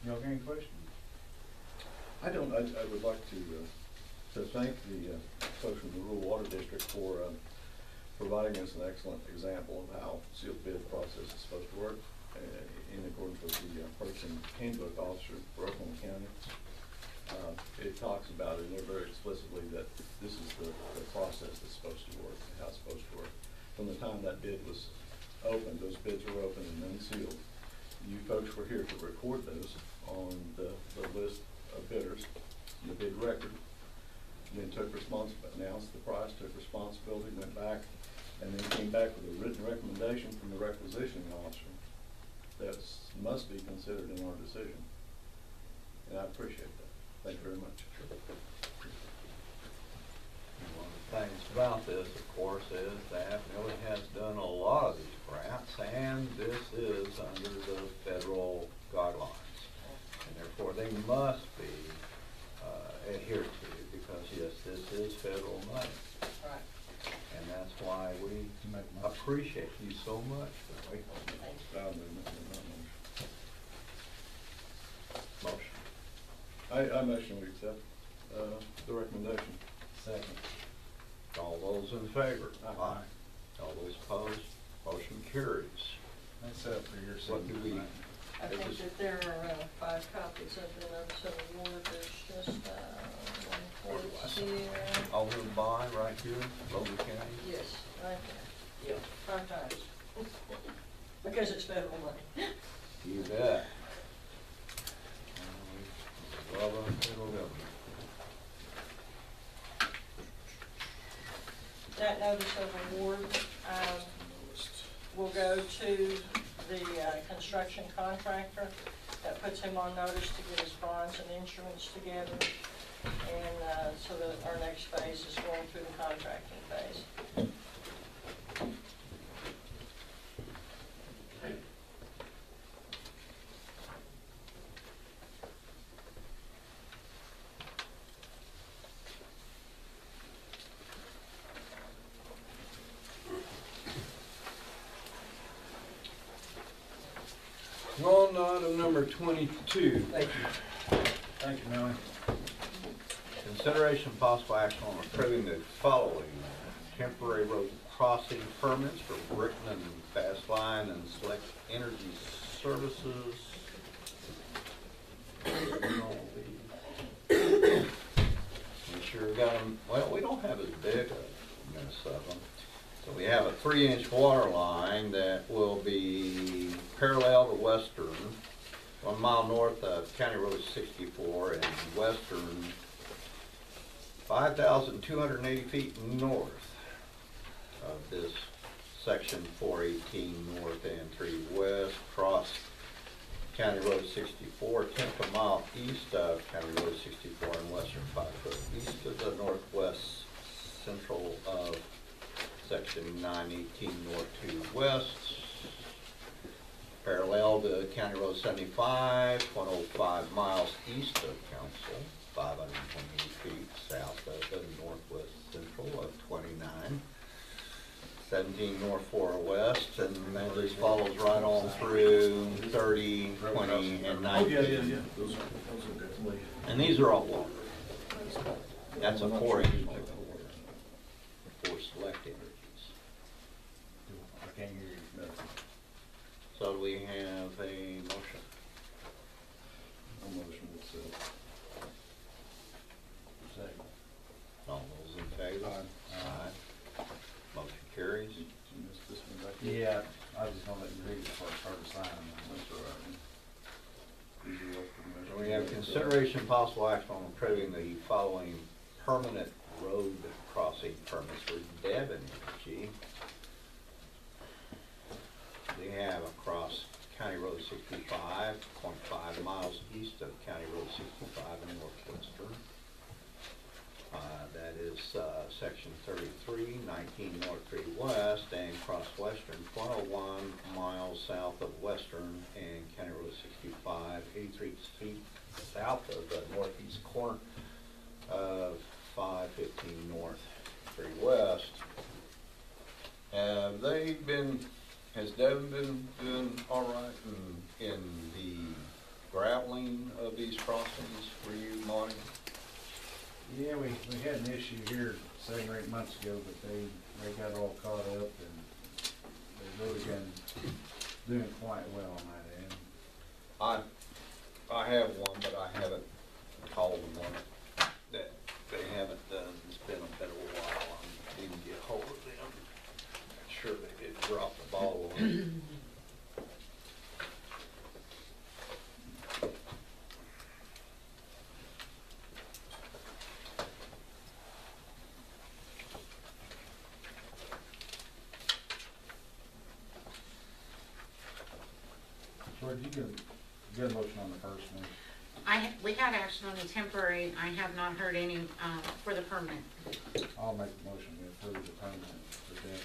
Y'all got any questions? I don't. I would like to thank the folks from the Rural Water District for providing us an excellent example of how sealed bid process is supposed to work in accordance with the purchasing handbook officer for Oklahoma County. It talks about it in there very explicitly that this is the process that's supposed to work and how it's supposed to work. From the time that bid was opened, those bids were opened and unsealed. You folks were here to record those on the list of bidders, the bid record. Then took announced the price, took responsibility, went back, and then came back with a written recommendation from the requisitioning officer that must be considered in our decision. And I appreciate that. Thank you very much. One of the things about this, of course, is that Millie has done a lot of these grants, and this is under the federal guidelines. And therefore, they must be adhered to, because yes, this is federal money. Right. And that's why we appreciate you so much. Motion. I motion we accept the recommendation. Second. All those in favor? Aye. All those opposed? Motion carries. That's up for your What do we? signature. I think that there are 5 copies of the notice of award. There's just one for here. Over by right here, Logan County? Yes, right there. Yep. 5 times. Because it's federal money. You bet. Love our federal government. That notice of award will go to the construction contractor. That puts him on notice to get his bonds and insurance together. And so that our next phase is going through the contracting phase. On item number 22. Thank you. Thank you, Melanie. Consideration of possible action on approving the following temporary road crossing permits for Brickman and Fast Line and Select Energy Services. We sure got them. Well, we don't have as big a mess of them. So we have a 3-inch water line that will be parallel to Western, 1 mile north of County Road 64, and Western 5,280 feet north of this section 418 north and 3 west, across County Road 64, 10th a mile east of County Road 64 and Western 5 foot east of the northwest central of section section 918 North 2 West, parallel to County Road 75, 105 miles east of Council, 528 feet south of the northwest central of 29, 17 North 4 West, and that just follows right on through 30, 20, and 19. Oh, yeah. Those are good. And these are all longer. That's a 4-inch motor for select energies. I can't hear you. No. So do we have a motion? A motion to accept. Second. All those in favor? Aye. Motion carries. Did you miss this one back here? Yeah, I was just gonna let you read it before I started signing. That's all right. These are elected measures. We have consideration possible action on approving the following permanent road crossing permits for Devon Energy. We have across County Road 65, 0.5 miles east of County Road 65 in Northwestern. That is section 33, 19 North 3 West, and cross Western, 101 miles south of Western, and County Road 65, 83 feet south of the northeast corner of 515 North 3 West. Have they been, has Devin been doing all right in the graveling of these crossings for you, Monty? Yeah, we had an issue here 7 or 8 months ago, but they got all caught up and they've really been doing quite well on that end. I have one, but I haven't called them one that they haven't done. It's been a while. I need to get hold of them. Sure they didn't drop the ball on it. So did you get a motion on the first one? We had action on the temporary, I have not heard any, for the permanent. I'll make the motion to approve the permit for Devin.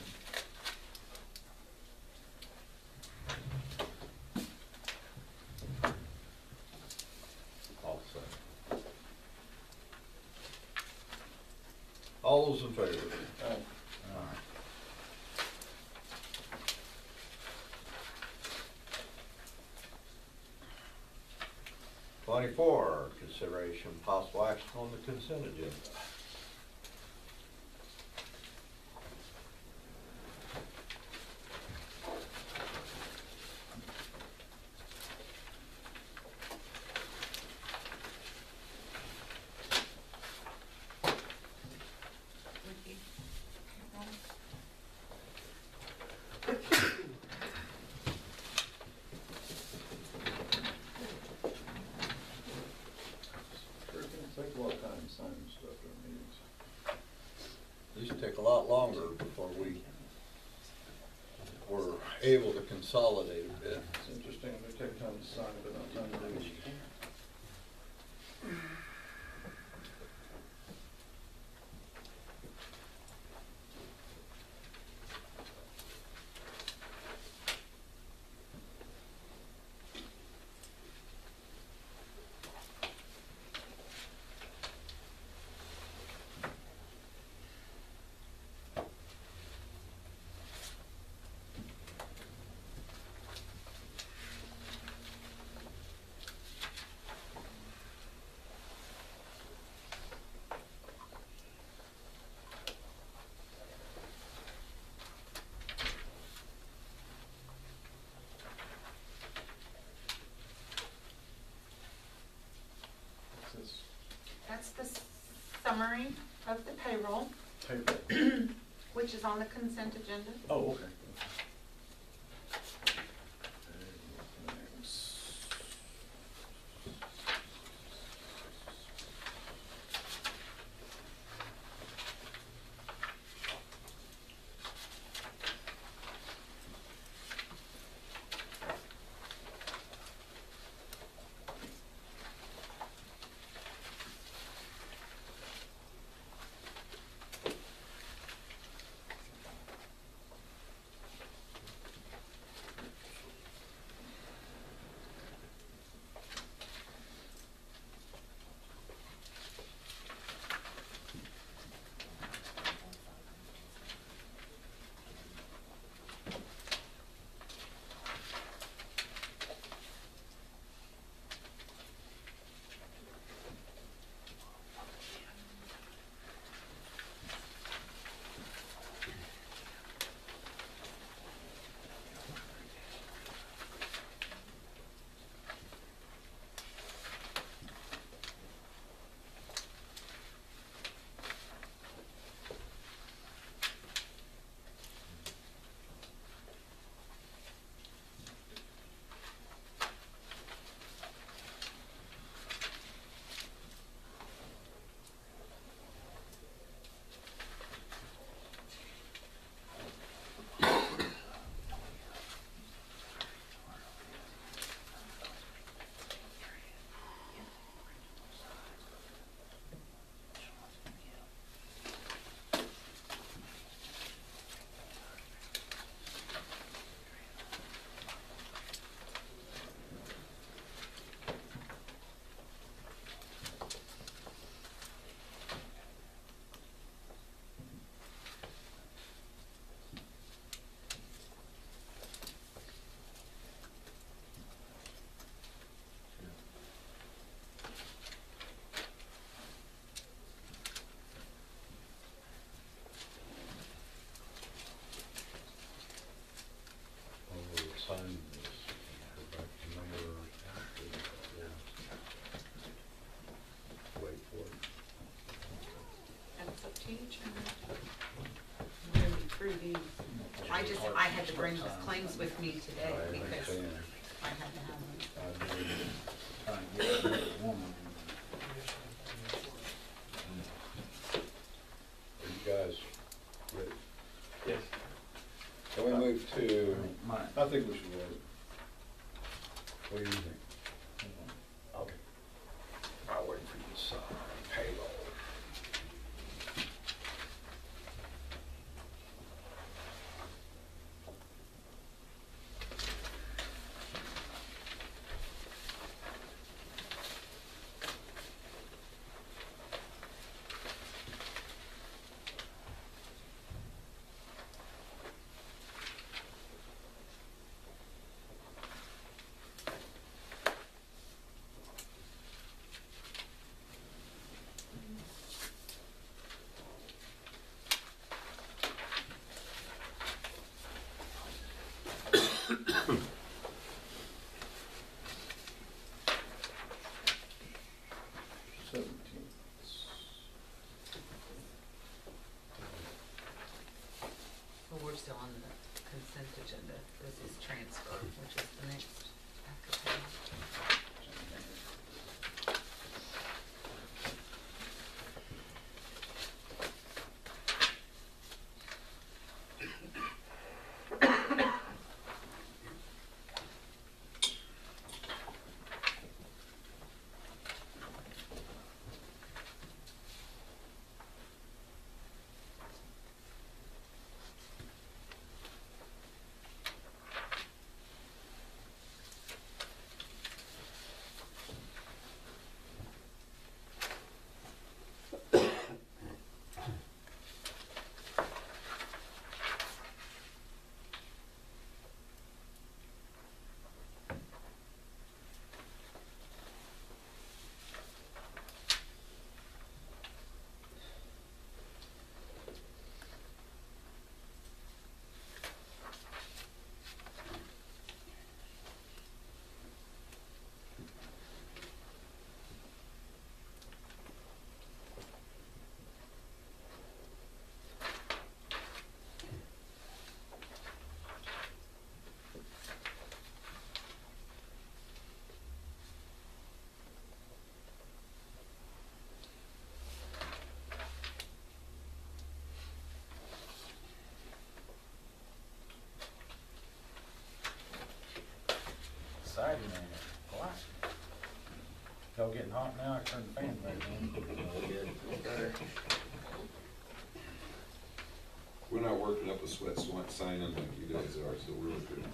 All those in favor? Alright. 24, consideration possible action on the consent agenda. Take a lot of time signing stuff during meetings. These take a lot longer before we were able to consolidate a bit. It's interesting, they take time to sign, but not time to read. That's the summary of the payroll, which is on the consent agenda. Oh, okay. I had to bring those claims with me today because I had to have them. Trying to get another woman. Are you guys ready? Yes. Can we move to, I think we should wait. what do you think? Okay. I'll wait for you to sign payroll. Well, we're still on the consent agenda. This is transfer, which is the next application. Exciting, man. Quiet. Y'all getting hot now? I turned the fan back on. We're not working up a sweat signing like you guys are, so we're good.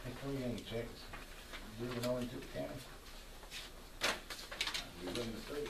Hey, Cody, any checks? Moving on into the county? You're in the state.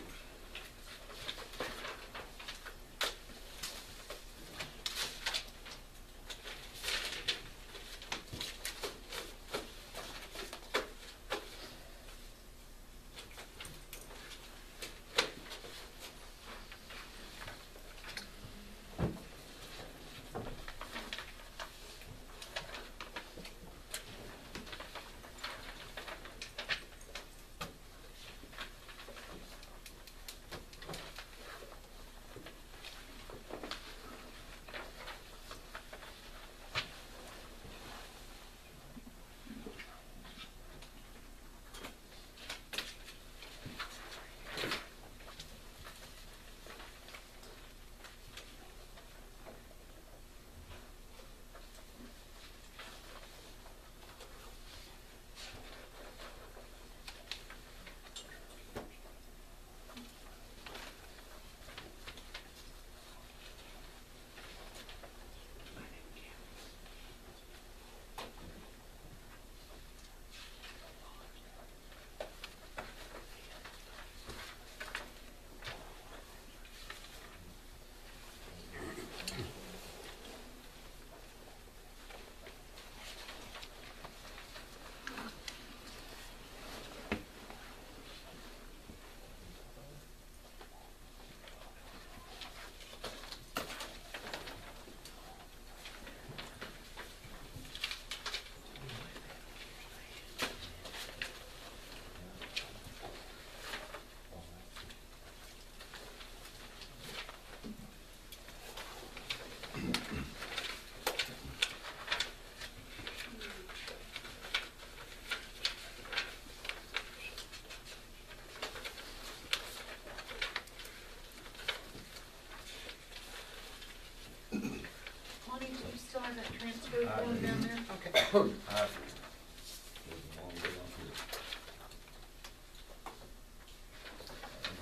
still have that transfer form down there? Okay. I'm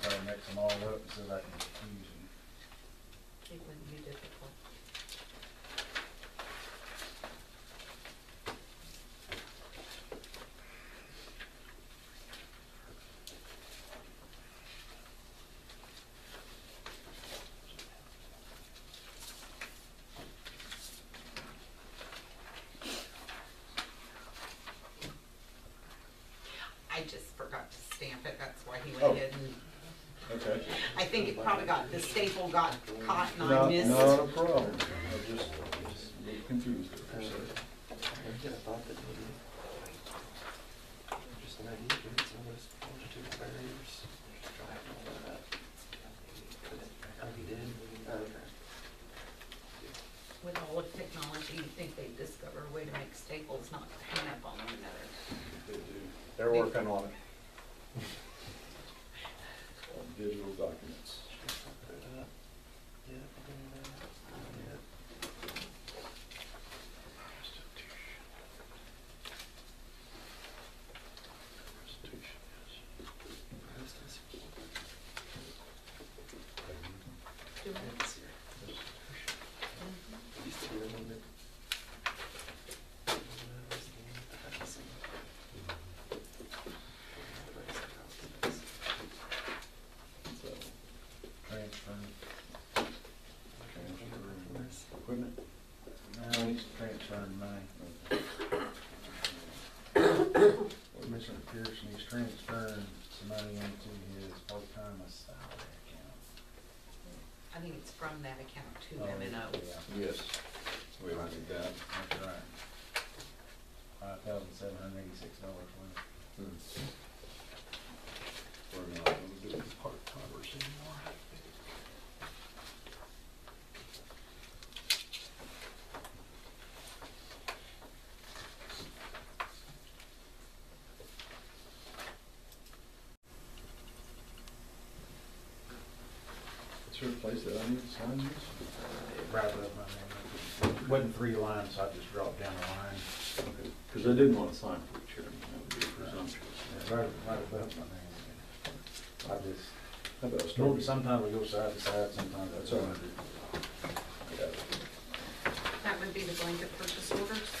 trying to mix them all up so that I can use them. It wouldn't be difficult. I just forgot to stamp it, that's why he Oh. went ahead and, Okay. I think it probably got, the staple got caught and I Not, missed. not a problem. I just a little confused there for a second. I thought that maybe, just an idea, maybe some of those longitude barriers, try and all that. Oh, he did? Okay. With all of technology, you'd think they'd discover a way to make staples not hang up on one another. They do. They're working on it. On digital documents. Do it. So, Transfer. equipment. No, he's transferring money. Commissioner Pearson, he's transferring some money into his part-time salary account. I think it's from that account to Oh, M&O. yeah. Yes, we don't need that. That's right. $5,786 worth. We're not gonna do part-timers anymore. Is there a place that I need to sign this? Right above my name. It wasn't 3 lines, so I just dropped down a line. Okay, because I didn't want to sign for the chairman, that would be presumptuous. Yeah, right above my name. I just, How about a story? sometimes we go side to side, sometimes That's that's all all right. I got it. That would be the blanket purchase orders.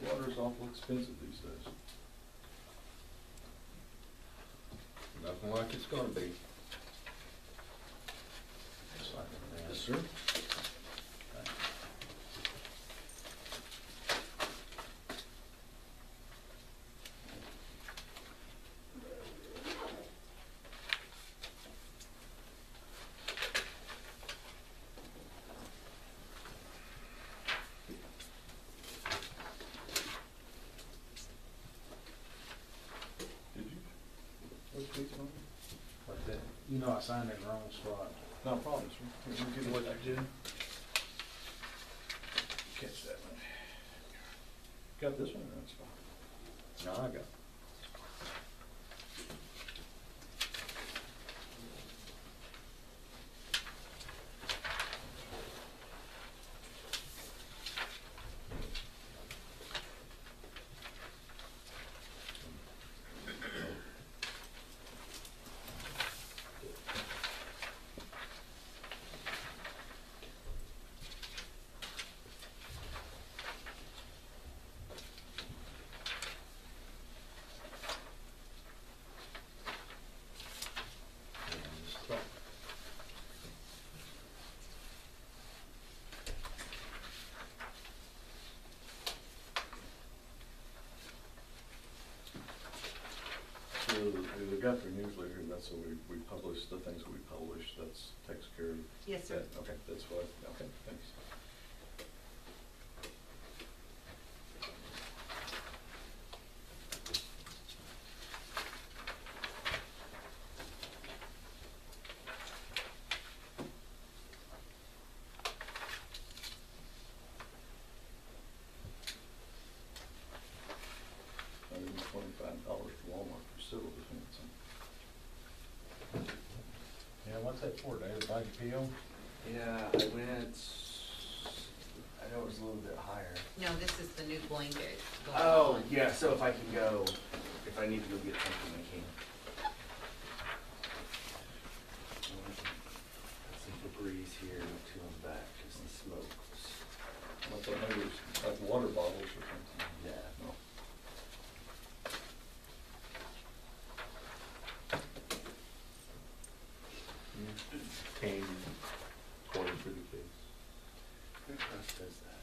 Water's awful expensive these days. Nothing like it's gonna be. just like everything Yes, else. sir. Did you? What page on it? But that, you know, I signed it in the wrong spot. No problem, sir. You can get what you did. Catch that one. Got this one in that spot. No, I got. So the Guthrie newsletter, that's what we publish, the things we publish, that's takes care of. Yes, sir. that. Okay, that's what, okay, thanks. what's that for, David, like appeal? Yeah, I went, I know it was a little bit higher. No, this is the new blanket. going Oh, on. yeah, so if I can go, if I need to go get something, I can. Some Febreze here, not too on the back, just some smoke. I thought maybe it was like water bottles or something. Yeah, no. Tame, according to the case. Who else does that?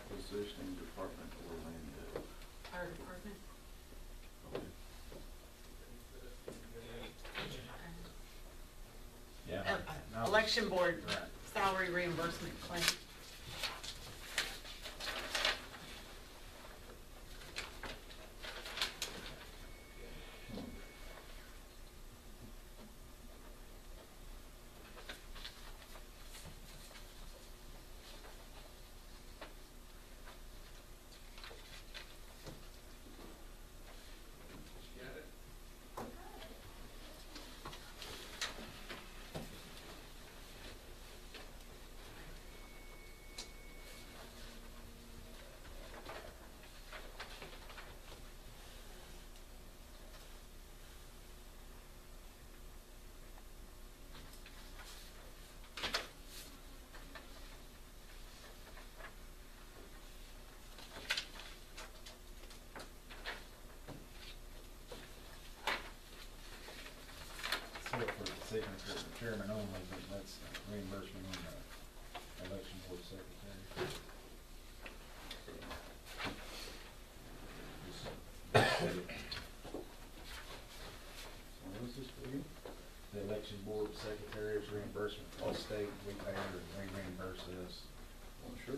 Positioning department Orlando. Fire department. Yeah. no. Election board Right. salary reimbursement claim. For the signature, the chairman only, but that's reimbursement on the election board secretary. What is this for you? The election board secretary is reimbursement for the state, we pay her, they reimburse us. Oh, sure.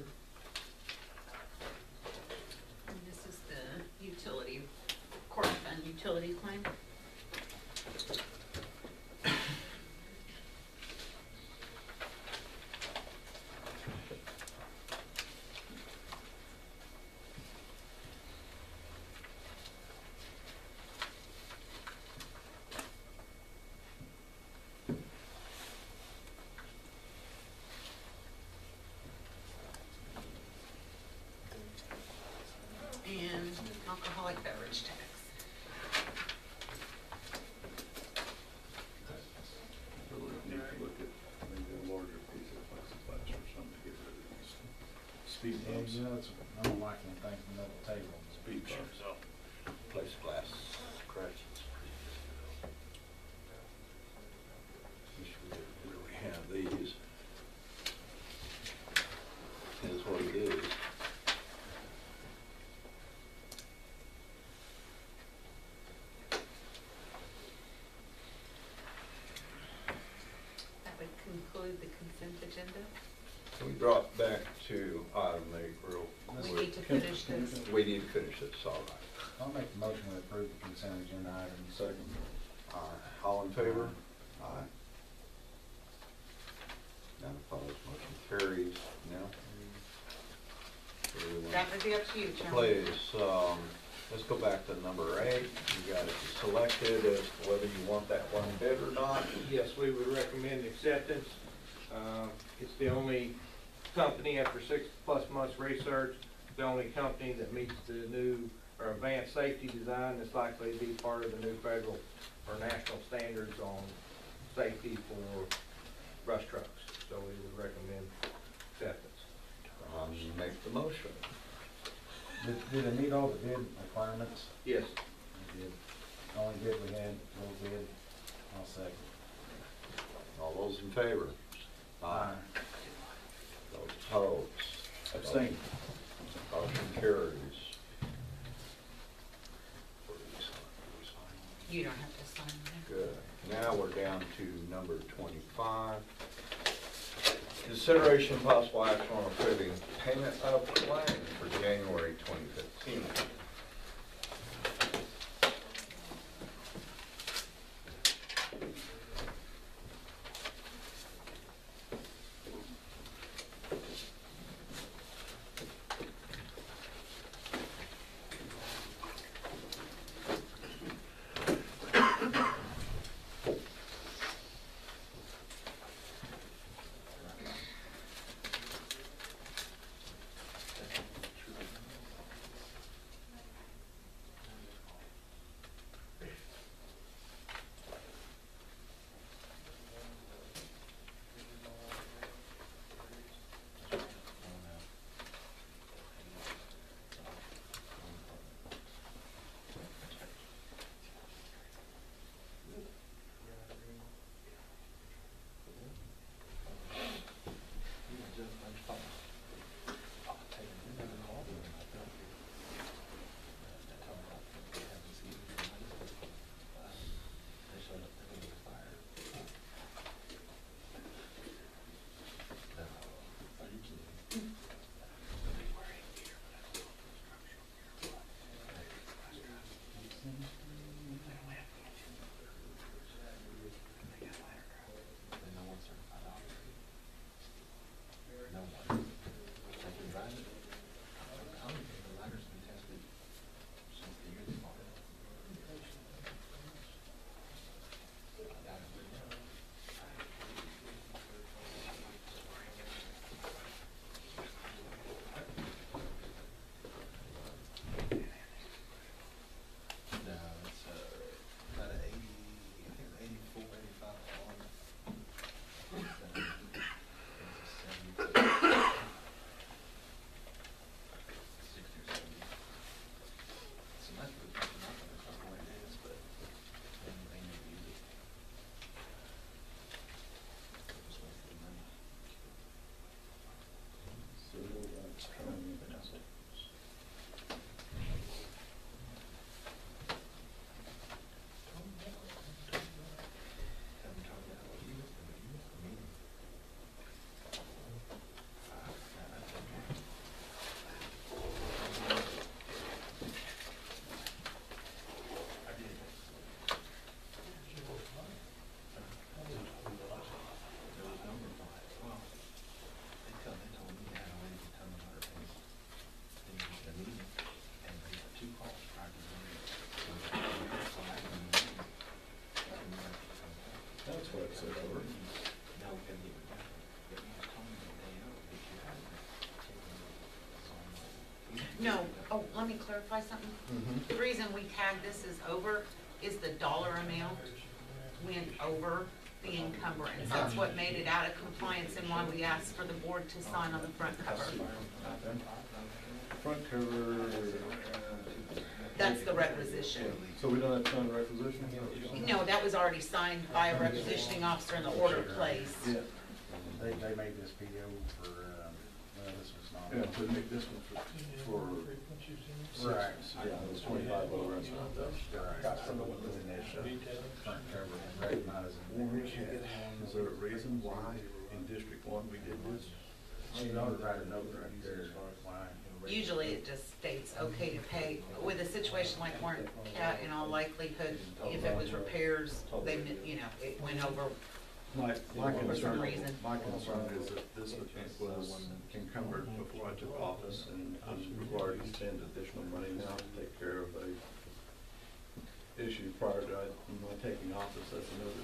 And this is the utility, court fund utility claim. And alcoholic beverage tax. So we need to look at maybe a larger piece of plexiglass or something to get rid of these speed bumps. Yeah, that's I don't like anything from another table. Speed bumps. Place glass scratches. Where we have these. Is what it is. That would conclude the consent agenda. Can we drop back to item 8 real We quick? need to finish this. We need to finish this, all right. I'll make the motion to approve the consent agenda items. Second. All in favor? Aye. None opposed, motion carries. Now, That would be up to you, Chairman. please, let's go back to number 8. You got it selected as to whether you want that one bid or not. Yes, we would recommend acceptance. It's the only company, after 6+ months research, the only company that meets the new or advanced safety design that's likely to be part of the new federal or national standards on safety for brush trucks. So we would recommend acceptance. Make the motion. Did it meet all the bid requirements? Yes. It did. Only bid we had, low bid. I'll second. All those in favor? Aye. Those opposed? Abstain. Motion carries. You don't have to sign that. Good. Now we're down to number 25. Consideration of possible action on approving payment of claim for January 2015. No, oh, let me clarify something. The reason we tag this as over is the dollar amount went over the encumbrance. That's what made it out of compliance and why we asked for the board to sign on the front cover. front cover. That's the requisition. So we don't have to sign the requisition? Is that what you're saying? No, that was already signed by a requisitioning officer in the order placed. Yeah. They made this PO for, well, this was not. Yeah, to make this one for. Right. Yeah, it was 25 over. That's what it does. Right. So within this front cover, recognizing. Is there a reason why in District 1 we did this? She ought to write a note right there. Why? Usually it just states okay to pay. With a situation like Warren Cat, in all likelihood, if it was repairs, they, you know, it went over My for some reason. My concern is that this was encumbered before I took office, and I'm required to spend additional money now to take care of a issue prior to my taking office. That's another,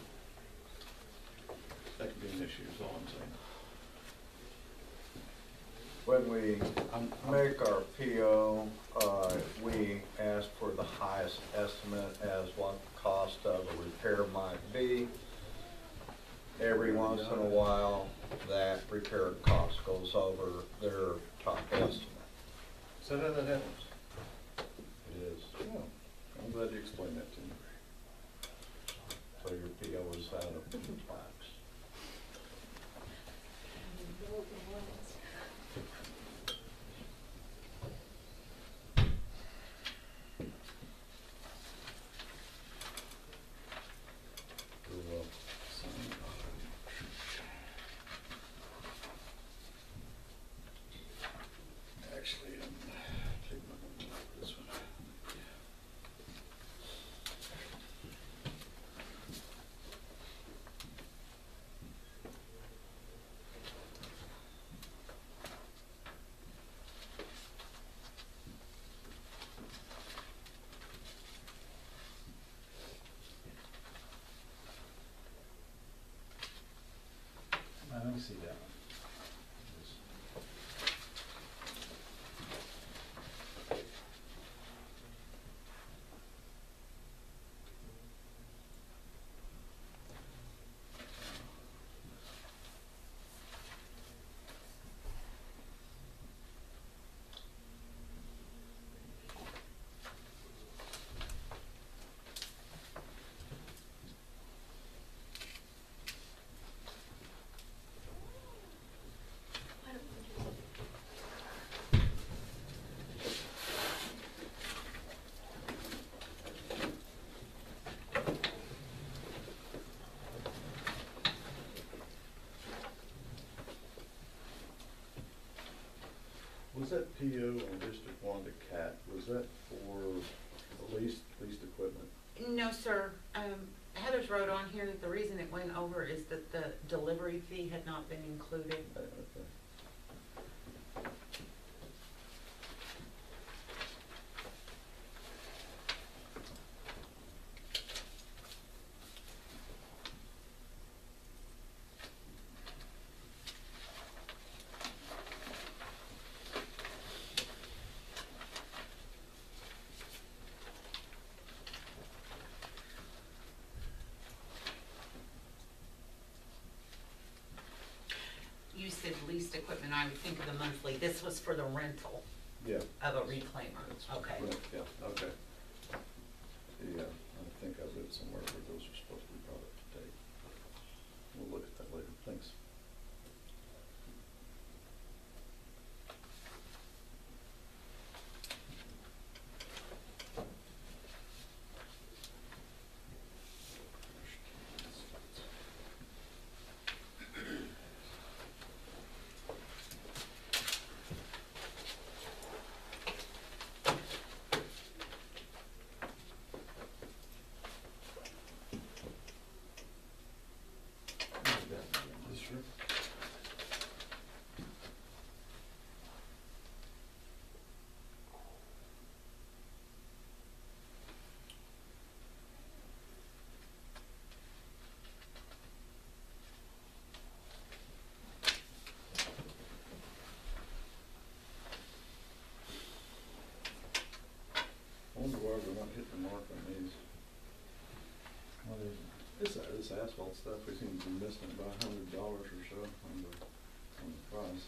that could be an issue, is all I'm saying. When we make our PO, we ask for the highest estimate as what the cost of a repair might be. Every once in a while, that repair cost goes over their top estimate. So how that happens? It is. Yeah. I'm glad you explained that to me. So your PO is out of compliance. Actually, take this one. Let me see that one. Was that PO on District 1 to CAT, was that for leased equipment? No, sir. Heather's wrote on here that the reason it went over is that the delivery fee had not been included. Okay. You said leased equipment, I would think of the monthly. This was for the rental Yeah. of a reclaimer. Okay. Right, yeah, okay. Yeah, I think I read somewhere where those are supposed to be brought up to date. We'll look at that later, thanks. I wonder why we're not hitting the mark on these. What is it? This asphalt stuff, we seem to be missing about $100 or so on the price.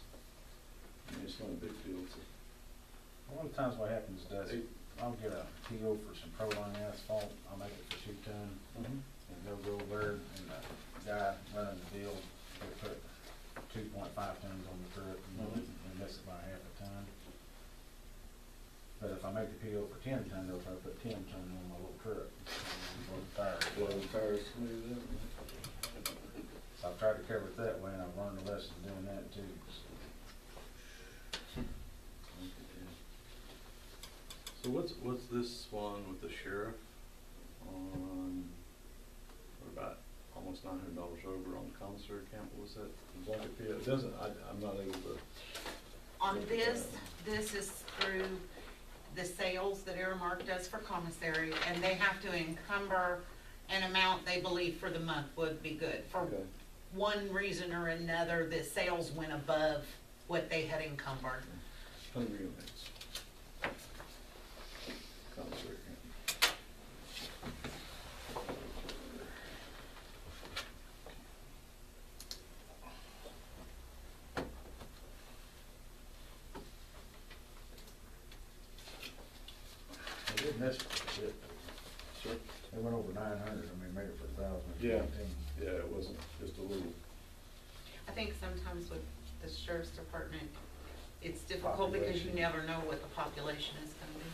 I mean, it's not a big deal, it's a A lot of times what happens is I'll get a PO for some Proline asphalt, I'll make it for 2 ton, and they'll go there, and the guy running the deal, he'll put 2.5 tons on the truck, and miss it by half a ton. But if I make the PO for 10 ton, they'll probably put 10 ton on my little truck, blow the tires. Blow the tires smooth up. So I've tried to cover it that way, and I've learned a lesson doing that too. So what's this one with the sheriff on, what about almost $900 over on the commissary account? What was that? Blanket PO? It doesn't, I'm not able to. On this is through the sales that Aramark does for commissary, and they have to encumber an amount they believe for the month would be good. For one reason or another, the sales went above what they had encumbered. 100 units. Commissary account. They did miss it. Sure. They went over 900, I mean, made it for 1,000. Yeah, yeah, it wasn't just a little. I think sometimes with the sheriff's department, it's difficult because you never know what the population is gonna be.